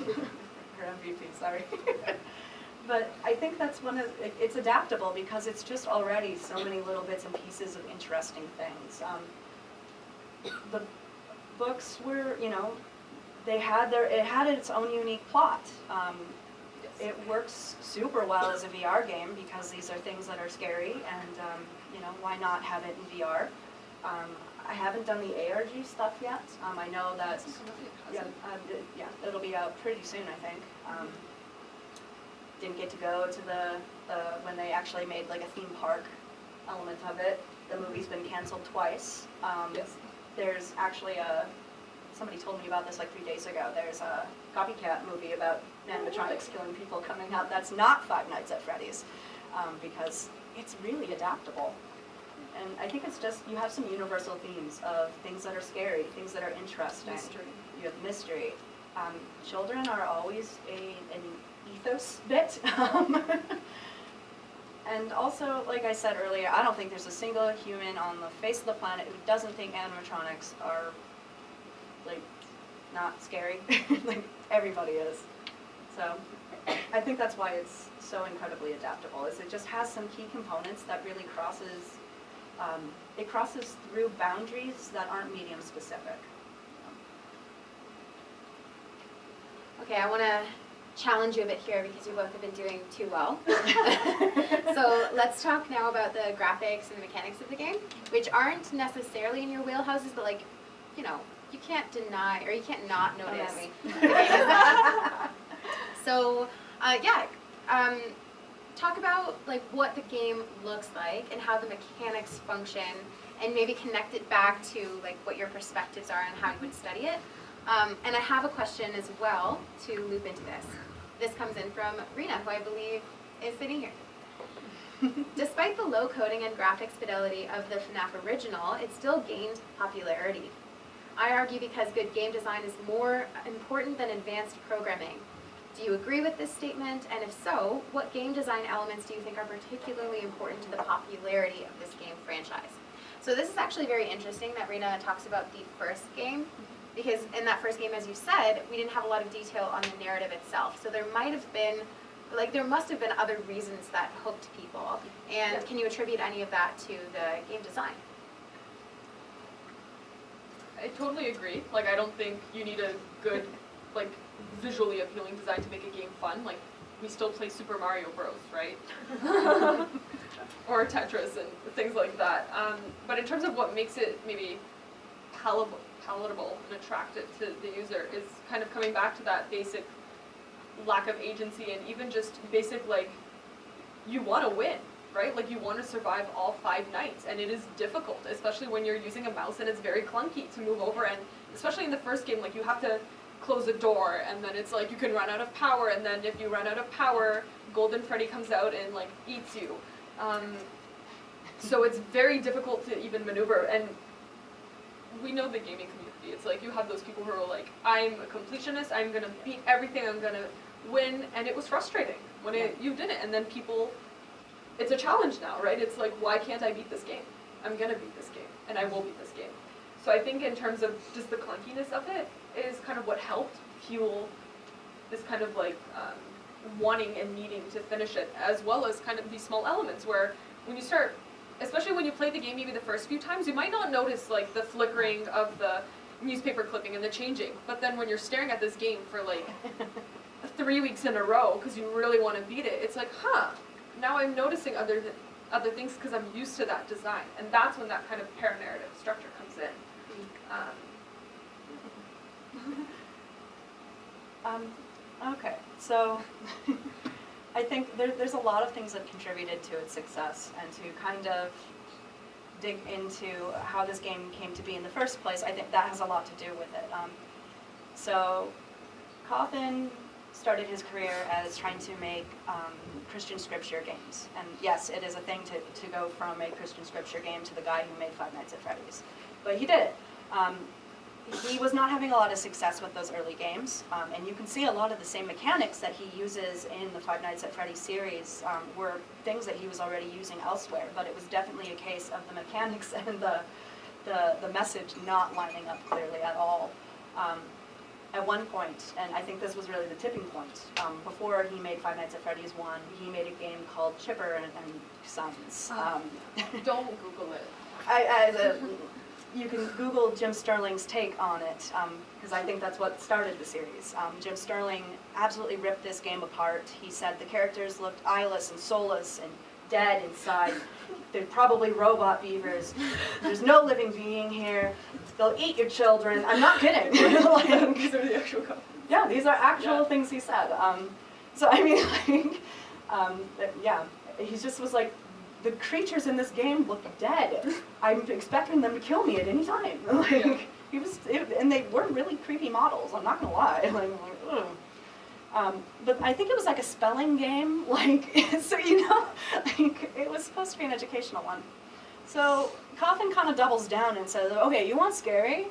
Or MVP, sorry. But I think that's it's adaptable because it's just already so many little bits and pieces of interesting things. The books were, it had its own unique plot. it works super well as a VR game because these are things that are scary, and why not have it in VR? I haven't done the ARG stuff yet. I know that it'll be out pretty soon, I think. Didn't get to go to the when they actually made like a theme park element of it. The movie's been canceled twice. Yes. There's actually somebody told me about this like 3 days ago. There's a copycat movie about animatronics killing people coming out. That's not Five Nights at Freddy's, because it's really adaptable. And I think it's just, you have some universal themes of things that are scary, things that are interesting. Mystery. You have mystery. Children are always an ethos bit. And also, like I said earlier, I don't think there's a single human on the face of the planet who doesn't think animatronics are, like, not scary. Like, everybody is. So, I think that's why it's so incredibly adaptable, is it just has some key components that really crosses through boundaries that aren't medium specific. Okay, I want to challenge you a bit here because you both have been doing too well. So let's talk now about the graphics and the mechanics of the game, which aren't necessarily in your wheelhouses, but like, you can't deny, or you can't not notice. The game is so, talk about like what the game looks like and how the mechanics function, and maybe connect it back to like what your perspectives are and how you would study it. And I have a question as well to loop into this. This comes in from Rena, who I believe is sitting here. Despite the low coding and graphics fidelity of the FNAF original, it still gained popularity. I argue because good game design is more important than advanced programming. Do you agree with this statement? And if so, what game design elements do you think are particularly important to the popularity of this game franchise? So this is actually very interesting that Rena talks about the first game, because in that first game, as you said, we didn't have a lot of detail on the narrative itself. So there must have been other reasons that hooked people. And can you attribute any of that to the game design? I totally agree. Like, I don't think you need a good, like, visually appealing design to make a game fun. Like, we still play Super Mario Bros, right? Or Tetris and things like that. But in terms of what makes it maybe palatable and attractive to the user is kind of coming back to that basic lack of agency, and even just basic, like, you want to win, right? Like, you want to survive all 5 nights, and it is difficult, especially when you're using a mouse and it's very clunky to move over, and especially in the first game, like, you have to close a door, and then it's like you can run out of power, and then if you run out of power, Golden Freddy comes out and like eats you. So it's very difficult to even maneuver, and we know the gaming community. It's like you have those people who are like, I'm a completionist, I'm gonna beat everything, I'm gonna win, and it was frustrating when you didn't, and then people, it's a challenge now, right? It's like, why can't I beat this game? I'm gonna beat this game, and I will beat this game. So I think in terms of just the clunkiness of it is kind of what helped fuel this kind of like wanting and needing to finish it, as well as kind of these small elements where when you start, especially when you play the game maybe the first few times, you might not notice like the flickering of the newspaper clipping and the changing, but then when you're staring at this game for like 3 weeks in a row because you really want to beat it, it's like, now I'm noticing other things because I'm used to that design, and that's when that kind of paranarrative structure comes in. Okay, so I think there's a lot of things that contributed to its success, and to kind of dig into how this game came to be in the first place, I think that has a lot to do with it. So Coffin started his career as trying to make Christian scripture games. And yes, it is a thing to go from a Christian scripture game to the guy who made Five Nights at Freddy's. But he did it. He was not having a lot of success with those early games, and you can see a lot of the same mechanics that he uses in the Five Nights at Freddy's series were things that he was already using elsewhere, but it was definitely a case of the mechanics and the message not lining up clearly at all. At one point, and I think this was really the tipping point, before he made Five Nights at Freddy's 1, he made a game called Chipper and Sons. Don't Google it. you can Google Jim Sterling's take on it, because I think that's what started the series. Jim Sterling absolutely ripped this game apart. He said the characters looked eyeless and soulless and dead inside. They're probably robot beavers. There's no living being here. They'll eat your children. I'm not kidding. Like, These are the actual comments. yeah, these are actual things he said. So I mean, like, yeah, he just was like, the creatures in this game look dead. I'm expecting them to kill me at any time. Like, and they were really creepy models. I'm not gonna lie. Like, ugh. But I think it was like a spelling game. Like, so like it was supposed to be an educational one. So Coffin kind of doubles down and says, "Okay, you want scary?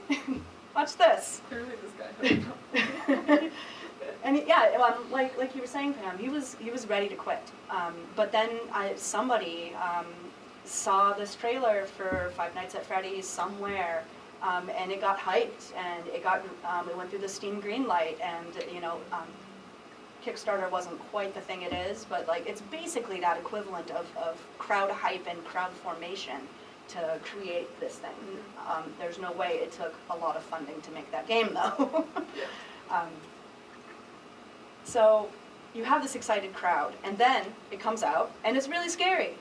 Watch this." Clearly this guy. And like you were saying, Pam, he was ready to quit. But then somebody saw this trailer for Five Nights at Freddy's somewhere, and it got hyped, and it went through the Steam green light, and Kickstarter wasn't quite the thing it is, but like it's basically that equivalent of crowd hype and crowd formation to create this thing. There's no way it took a lot of funding to make that game, though. So you have this excited crowd, and then it comes out, and it's really scary.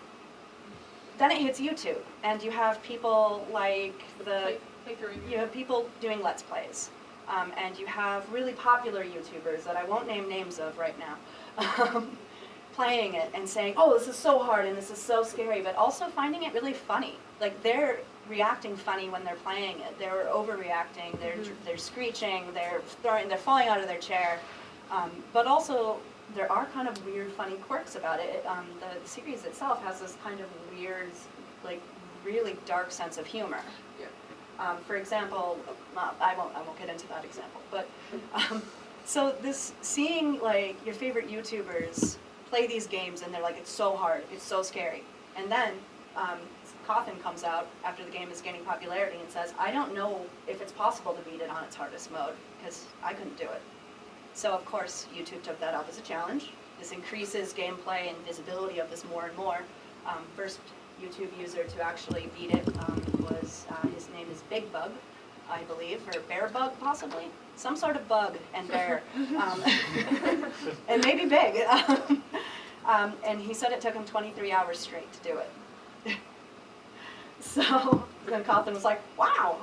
Then it hits YouTube, and you have people like you have people doing Let's Plays, and you have really popular YouTubers that I won't name names of right now, playing it and saying, "Oh, this is so hard and this is so scary," but also finding it really funny. Like they're reacting funny when they're playing it. They're overreacting. They're screeching. They're falling out of their chair. But also, there are kind of weird, funny quirks about it. The series itself has this kind of weird, like, really dark sense of humor. Yeah. For example, I won't get into that example, but so seeing like your favorite YouTubers play these games and they're like, it's so hard, it's so scary, and then Coffin comes out after the game is gaining popularity and says, I don't know if it's possible to beat it on its hardest mode because I couldn't do it. So of course, YouTube took that up as a challenge. This increases gameplay and visibility of this more and more. First YouTube user to actually beat it was, his name is Big Bug, I believe, or Bear Bug possibly? Some sort of bug and bear. And maybe big. And he said it took him 23 hours straight to do it. So then Coffin was like, wow,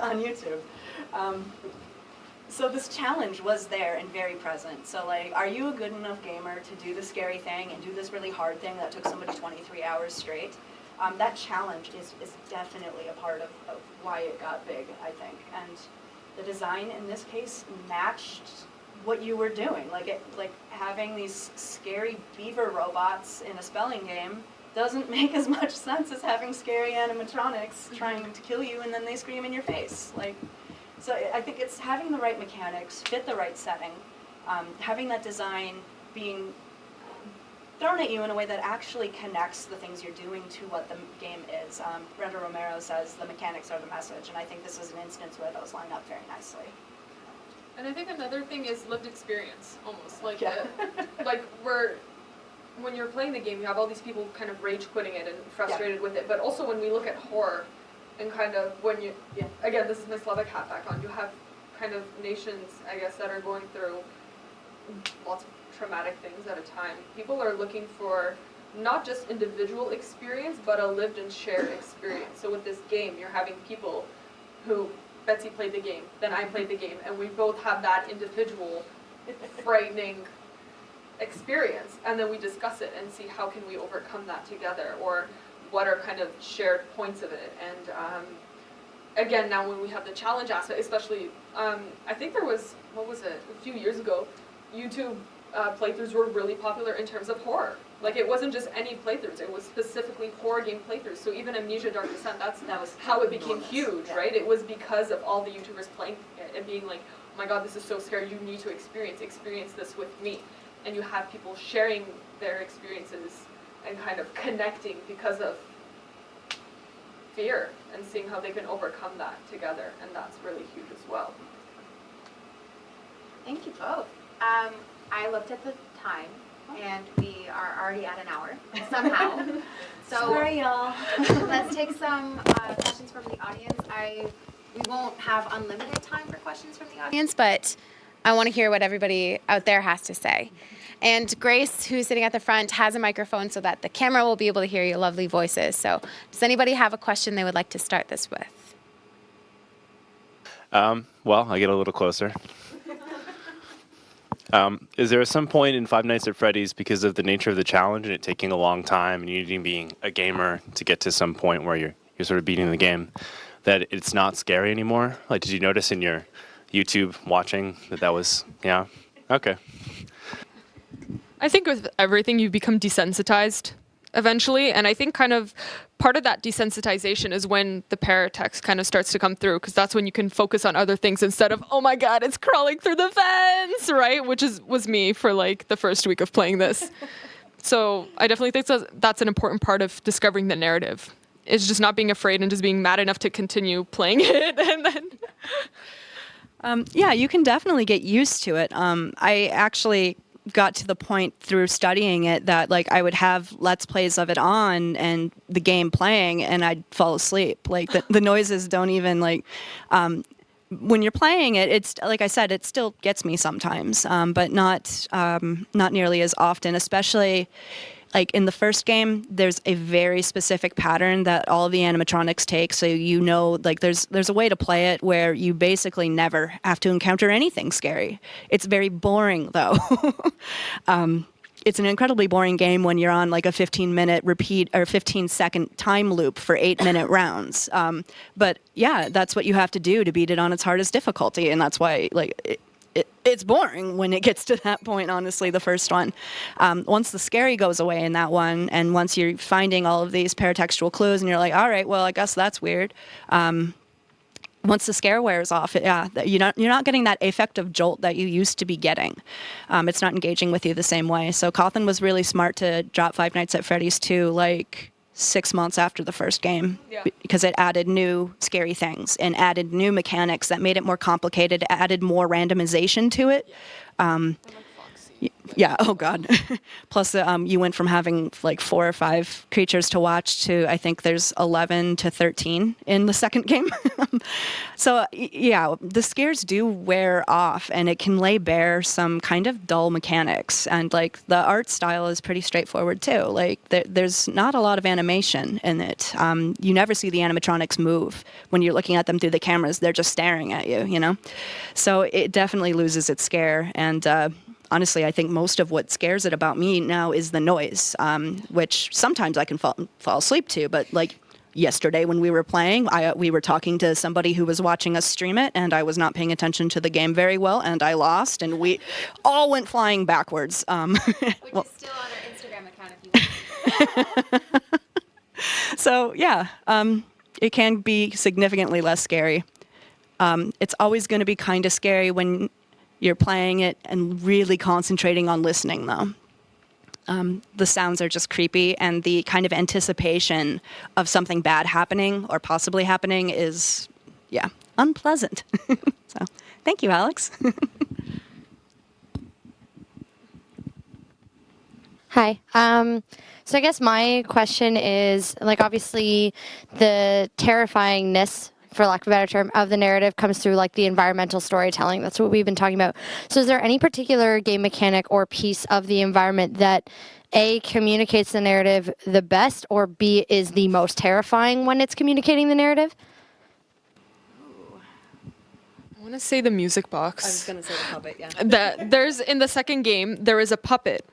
on YouTube. So this challenge was there and very present. So like, are you a good enough gamer to do the scary thing and do this really hard thing that took somebody 23 hours straight? That challenge is definitely a part of why it got big, I think. And the design in this case matched what you were doing. Like having these scary beaver robots in a spelling game doesn't make as much sense as having scary animatronics trying to kill you and then they scream in your face. So I think it's having the right mechanics, fit the right setting, having that design being thrown at you in a way that actually connects the things you're doing to what the game is. Brenda Romero says the mechanics are the message, and I think this is an instance where those line up very nicely. And I think another thing is lived experience, almost. Like, Yeah. when you're playing the game, you have all these people kind of rage quitting it and frustrated with it, but also when we look at horror, and kind of when you, again, this is my Slavic hat back on, you have kind of nations, I guess, that are going through lots of traumatic things at a time. People are looking for not just individual experience, but a lived and shared experience. So with this game, you're having people who, Betsy played the game, then I played the game, and we both have that individual frightening experience, and then we discuss it and see how can we overcome that together, or what are kind of shared points of it. And again, now when we have the challenge aspect, especially, I think there was, what was it, a few years ago, YouTube playthroughs were really popular in terms of horror. Like, it wasn't just any playthroughs, it was specifically horror game playthroughs. So even Amnesia Dark Descent, that was how it became enormous. huge, Yeah. Right? It was because of all the YouTubers playing it and being like, oh my god, this is so scary, you need to experience this with me. And you have people sharing their experiences and kind of connecting because of fear and seeing how they can overcome that together, and that's really huge as well. Thank you both. I looked at the time and we are already at an hour somehow. So Sorry, y'all. let's take some questions from the audience. We won't have unlimited time for questions from the audience, but I want to hear what everybody out there has to say. And Grace, who's sitting at the front, has a microphone so that the camera will be able to hear your lovely voices. So does anybody have a question they would like to start this with? Well, I get a little closer. Is there some point in Five Nights at Freddy's, because of the nature of the challenge and it taking a long time and you needing being a gamer to get to some point where you're sort of beating the game, that it's not scary anymore? Like, did you notice in your YouTube watching that was, yeah? Okay. I think with everything, you become desensitized eventually. And I think kind of part of that desensitization is when the paratext kind of starts to come through, because that's when you can focus on other things instead of, oh my God, it's crawling through the fence, right? Which was me for like the first week of playing this. So I definitely think that's an important part of discovering the narrative. It's just not being afraid and just being mad enough to continue playing it. And then... Yeah, you can definitely get used to it. I actually got to the point through studying it that like I would have Let's Plays of it on and the game playing and I'd fall asleep. Like the noises don't even like, when you're playing it, it's like I said, it still gets me sometimes, but not nearly as often, especially like in the first game, there's a very specific pattern that all of the animatronics take. So you know, like there's a way to play it where you basically never have to encounter anything scary. It's very boring though. It's an incredibly boring game when you're on like a 15-minute repeat or 15-second time loop for 8-minute rounds. But yeah, that's what you have to do to beat it on its hardest difficulty, and that's why like. It's boring when it gets to that point, honestly, the first one. Once the scary goes away in that one, and once you're finding all of these paratextual clues, and you're like, all right, well, I guess that's weird. Once the scare wears off, yeah, you're not getting that affective jolt that you used to be getting. It's not engaging with you the same way. So Cawthon was really smart to drop Five Nights at Freddy's 2, like 6 months after the first game, because it added new scary things and added new mechanics that made it more complicated, added more randomization to it. Yeah, oh God. Plus, you went from having like 4 or 5 creatures to watch to, I think there's 11 to 13 in the second game. So, yeah, the scares do wear off, and it can lay bare some kind of dull mechanics. And, like, the art style is pretty straightforward, too. Like, there's not a lot of animation in it. You never see the animatronics move. When you're looking at them through the cameras, they're just staring at you, you know? So it definitely loses its scare, and... honestly, I think most of what scares it about me now is the noise, which sometimes I can fall asleep to. But like yesterday when we were playing, we were talking to somebody who was watching us stream it, and I was not paying attention to the game very well, and I lost, and we all went flying backwards. Which is still on our Instagram account if you want. So yeah, it can be significantly less scary. It's always going to be kind of scary when you're playing it and really concentrating on listening, though. The sounds are just creepy, and the kind of anticipation of something bad happening or possibly happening is, yeah, unpleasant. So, thank you, Alex. Hi. So I guess my question is, like, obviously the terrifyingness, for lack of a better term, of the narrative comes through like the environmental storytelling. That's what we've been talking about. So is there any particular game mechanic or piece of the environment that A, communicates the narrative the best, or B, is the most terrifying when it's communicating the narrative? I want to say the music box. I was going to say the puppet, yeah. There's in the second game, there is a puppet.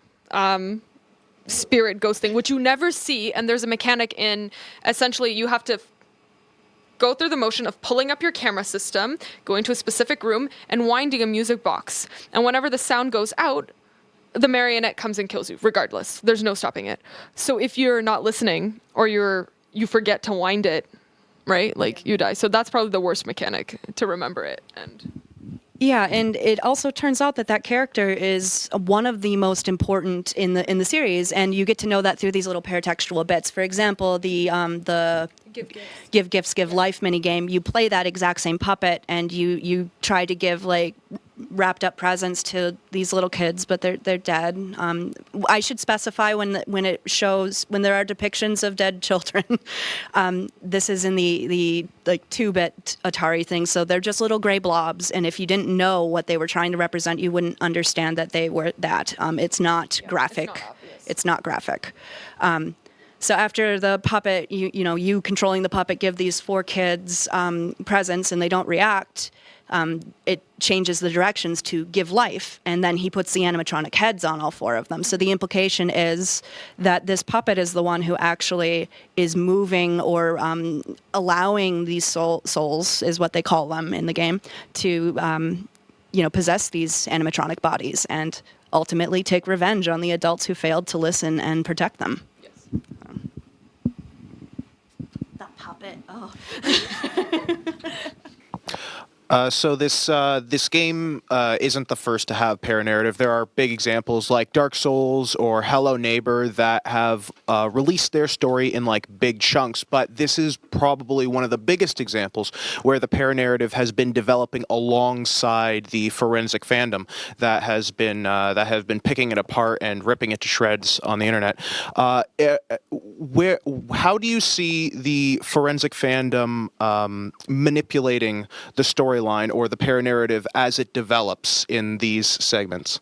Spirit ghost thing, which you never see, and there's a mechanic in, essentially you have to go through the motion of pulling up your camera system, going to a specific room, and winding a music box. And whenever the sound goes out, the marionette comes and kills you, regardless. There's no stopping it. So if you're not listening, or you forget to wind it, right, like you die. So that's probably the worst mechanic, to remember it. And yeah, and it also turns out that character is one of the most important in the series, and you get to know that through these little paratextual bits. For example, the Give Gifts, Give Life minigame, you play that exact same puppet, and you try to give like wrapped up presents to these little kids, but they're dead. I should specify when there are depictions of dead children. This is in the like 2-bit Atari thing, so they're just little gray blobs. And if you didn't know what they were trying to represent, you wouldn't understand that they were that. It's not graphic. It's not graphic. So after the puppet, you controlling the puppet, give these 4 kids presents and they don't react, it changes the directions to give life, and then he puts the animatronic heads on all 4 of them. So the implication is that this puppet is the one who actually is moving or allowing these souls, is what they call them in the game, to possess these animatronic bodies and ultimately take revenge on the adults who failed to listen and protect them. That puppet, oh. So this game isn't the first to have paranarrative. There are big examples like Dark Souls or Hello Neighbor that have released their story in like big chunks, but this is probably one of the biggest examples where the paranarrative has been developing alongside the forensic fandom that has been picking it apart and ripping it to shreds on the internet. How do you see the forensic fandom manipulating the storyline or the paranarrative as it develops in these segments?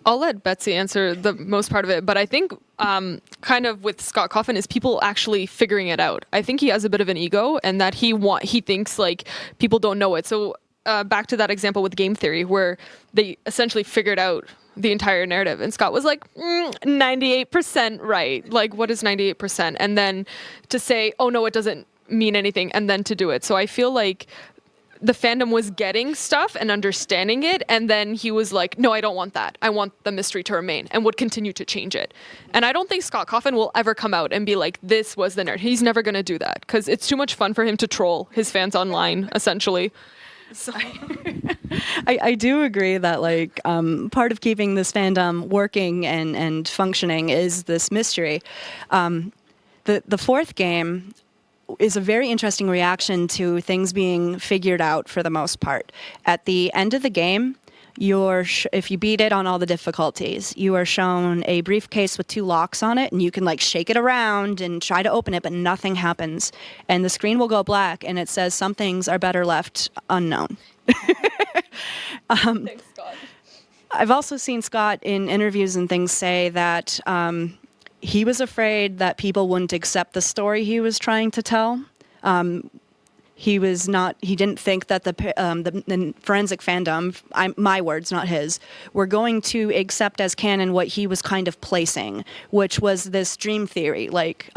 I'll let Betsy answer the most part of it, but I think kind of with Scott Coffin is people actually figuring it out. I think he has a bit of an ego, and that he thinks like people don't know it. So back to that example with game theory, where they essentially figured out the entire narrative, and Scott was like 98% right. Like, what is 98%? And then to say, oh no, it doesn't mean anything, and then to do it. So I feel like the fandom was getting stuff and understanding it, and then he was like, no, I don't want that. I want the mystery to remain, and would continue to change it. And I don't think Scott Coffin will ever come out and be like, this was the narrative. He's never going to do that, because it's too much fun for him to troll his fans online, essentially. So. I do agree that like part of keeping this fandom working and functioning is this mystery. The 4th game is a very interesting reaction to things being figured out for the most part. At the end of the game, if you beat it on all the difficulties, you are shown a briefcase with 2 locks on it, and you can like shake it around and try to open it, but nothing happens. And the screen will go black, and it says some things are better left unknown. Thanks, Scott. I've also seen Scott in interviews and things say that he was afraid that people wouldn't accept the story he was trying to tell. He didn't think that the forensic fandom, my words, not his, were going to accept as canon what he was kind of placing, which was this dream theory. Like,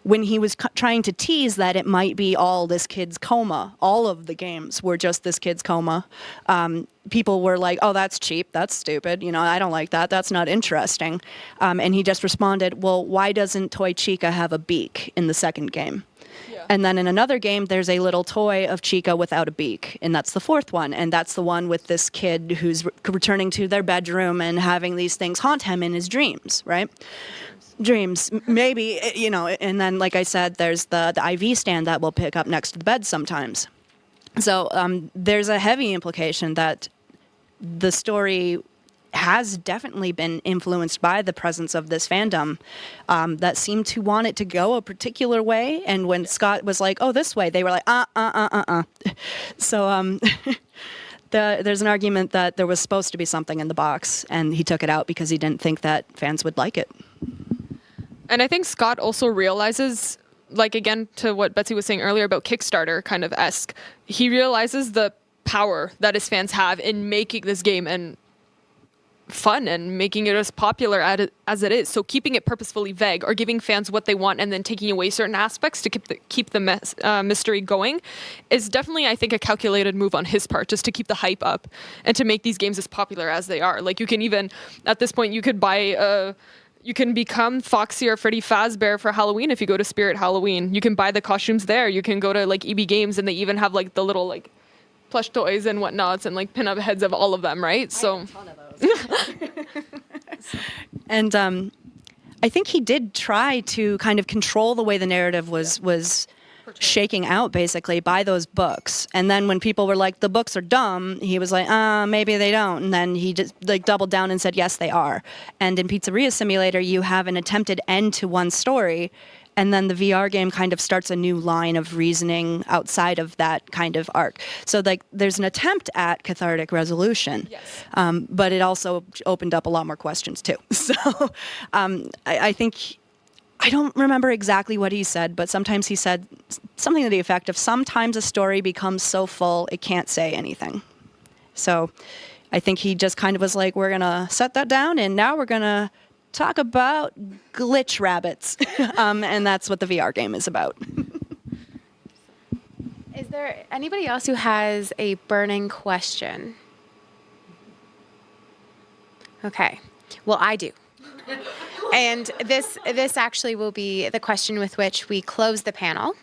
when he was trying to tease that it might be all this kid's coma, all of the games were just this kid's coma, people were like, oh, that's cheap, that's stupid, I don't like that, that's not interesting. And he just responded, well, why doesn't Toy Chica have a beak in the 2nd game? Yeah. And then in another game, there's a little toy of Chica without a beak, and that's the 4th one. And that's the one with this kid who's returning to their bedroom and having these things haunt him in his dreams, right? Dreams, maybe, and then, like I said, there's the IV stand that will pick up next to the bed sometimes. So there's a heavy implication that the story has definitely been influenced by the presence of this fandom that seemed to want it to go a particular way. And when Scott was like, oh, this way, they were like, So there's an argument that there was supposed to be something in the box, and he took it out because he didn't think that fans would like it. And I think Scott also realizes, like, again, to what Betsy was saying earlier about Kickstarter kind of esque, he realizes the power that his fans have in making this game and fun and making it as popular as it is. So keeping it purposefully vague or giving fans what they want and then taking away certain aspects to keep the mystery going is definitely, I think, a calculated move on his part, just to keep the hype up and to make these games as popular as they are. Like, you can even, at this point, you could buy you can become Foxy or Freddy Fazbear for Halloween if you go to Spirit Halloween. You can buy the costumes there. You can go to like EB Games, and they even have like the little like plush toys and whatnots and like pin up heads of all of them, right? So. I have a ton of those. And I think he did try to kind of control the way the narrative was shaking out basically by those books. And then when people were like, the books are dumb, he was like, maybe they don't. And then he just like doubled down and said, yes, they are. And in Pizzeria Simulator, you have an attempted end to one story. And then the VR game kind of starts a new line of reasoning outside of that kind of arc. So like there's an attempt at cathartic resolution, but it also opened up a lot more questions too. So I think, I don't remember exactly what he said, but sometimes he said something to the effect of sometimes a story becomes so full it can't say anything. So I think he just kind of was like, we're going to set that down and now we're going to talk about glitch rabbits. And that's what the VR game is about. Is there anybody else who has a burning question? Okay. Well, I do. And this actually will be the question with which we close the panel.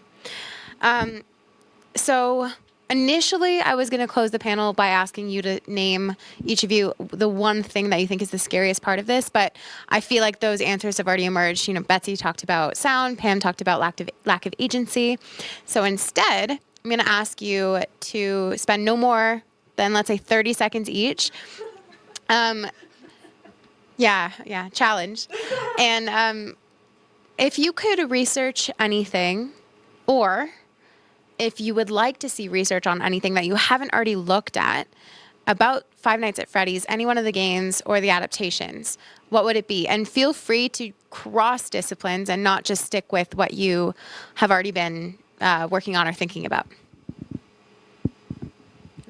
So initially, I was going to close the panel by asking you to name, each of you, the one thing that you think is the scariest part of this, but I feel like those answers have already emerged. You know, Betsy talked about sound, Pam talked about lack of agency. So instead, I'm going to ask you to spend no more than, let's say, 30 seconds each. Challenge. And if you could research anything, or if you would like to see research on anything that you haven't already looked at about Five Nights at Freddy's, any one of the games or the adaptations, what would it be? And feel free to cross disciplines and not just stick with what you have already been working on or thinking about.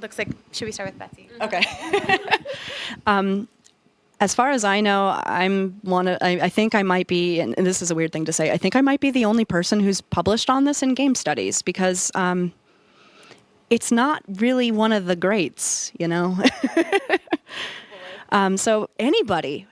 Looks like, should we start with Betsy? Okay. As far as I know, I think I might be, and this is a weird thing to say, I think I might be the only person who's published on this in game studies because it's not really one of the greats, you know? So anybody,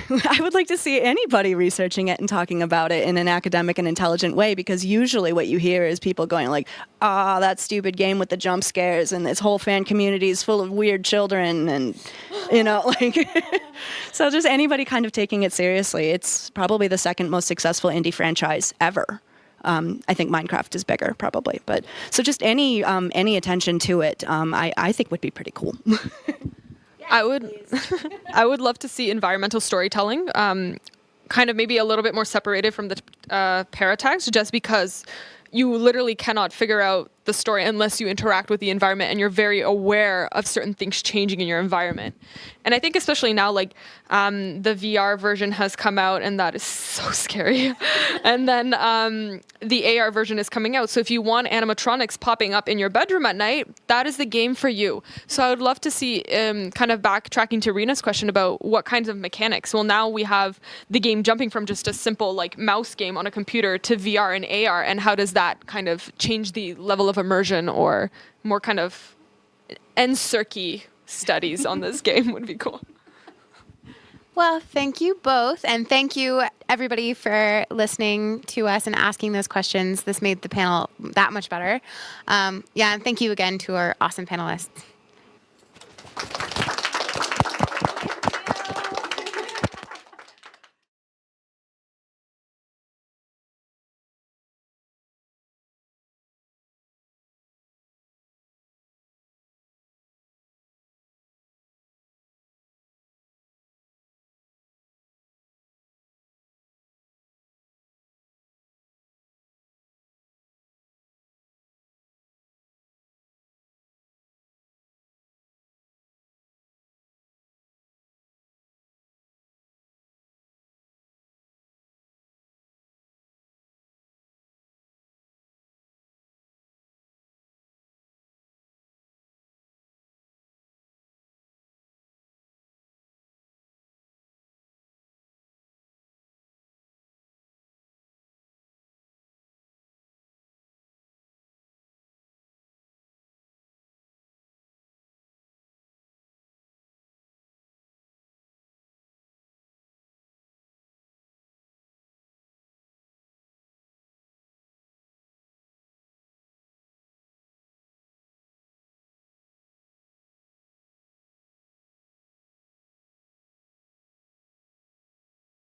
I would like to see anybody researching it and talking about it in an academic and intelligent way, because usually what you hear is people going like, that stupid game with the jump scares and this whole fan community is full of weird children and, you know, like, so just anybody kind of taking it seriously. It's probably the second most successful indie franchise ever. I think Minecraft is bigger probably, but so just any attention to it, I think would be pretty cool. I would love to see environmental storytelling, kind of maybe a little bit more separated from the paratags, just because you literally cannot figure out the story unless you interact with the environment and you're very aware of certain things changing in your environment. And I think especially now, like, the VR version has come out and that is so scary. And then the AR version is coming out. So if you want animatronics popping up in your bedroom at night, that is the game for you. So I would love to see, kind of backtracking to Rena's question about what kinds of mechanics. Well, now we have the game jumping from just a simple like mouse game on a computer to VR and AR. And how does that kind of change the level of immersion, or more kind of NSERC studies on this game would be cool. Well, thank you both, and thank you everybody for listening to us and asking those questions. This made the panel that much better. And thank you again to our awesome panelists.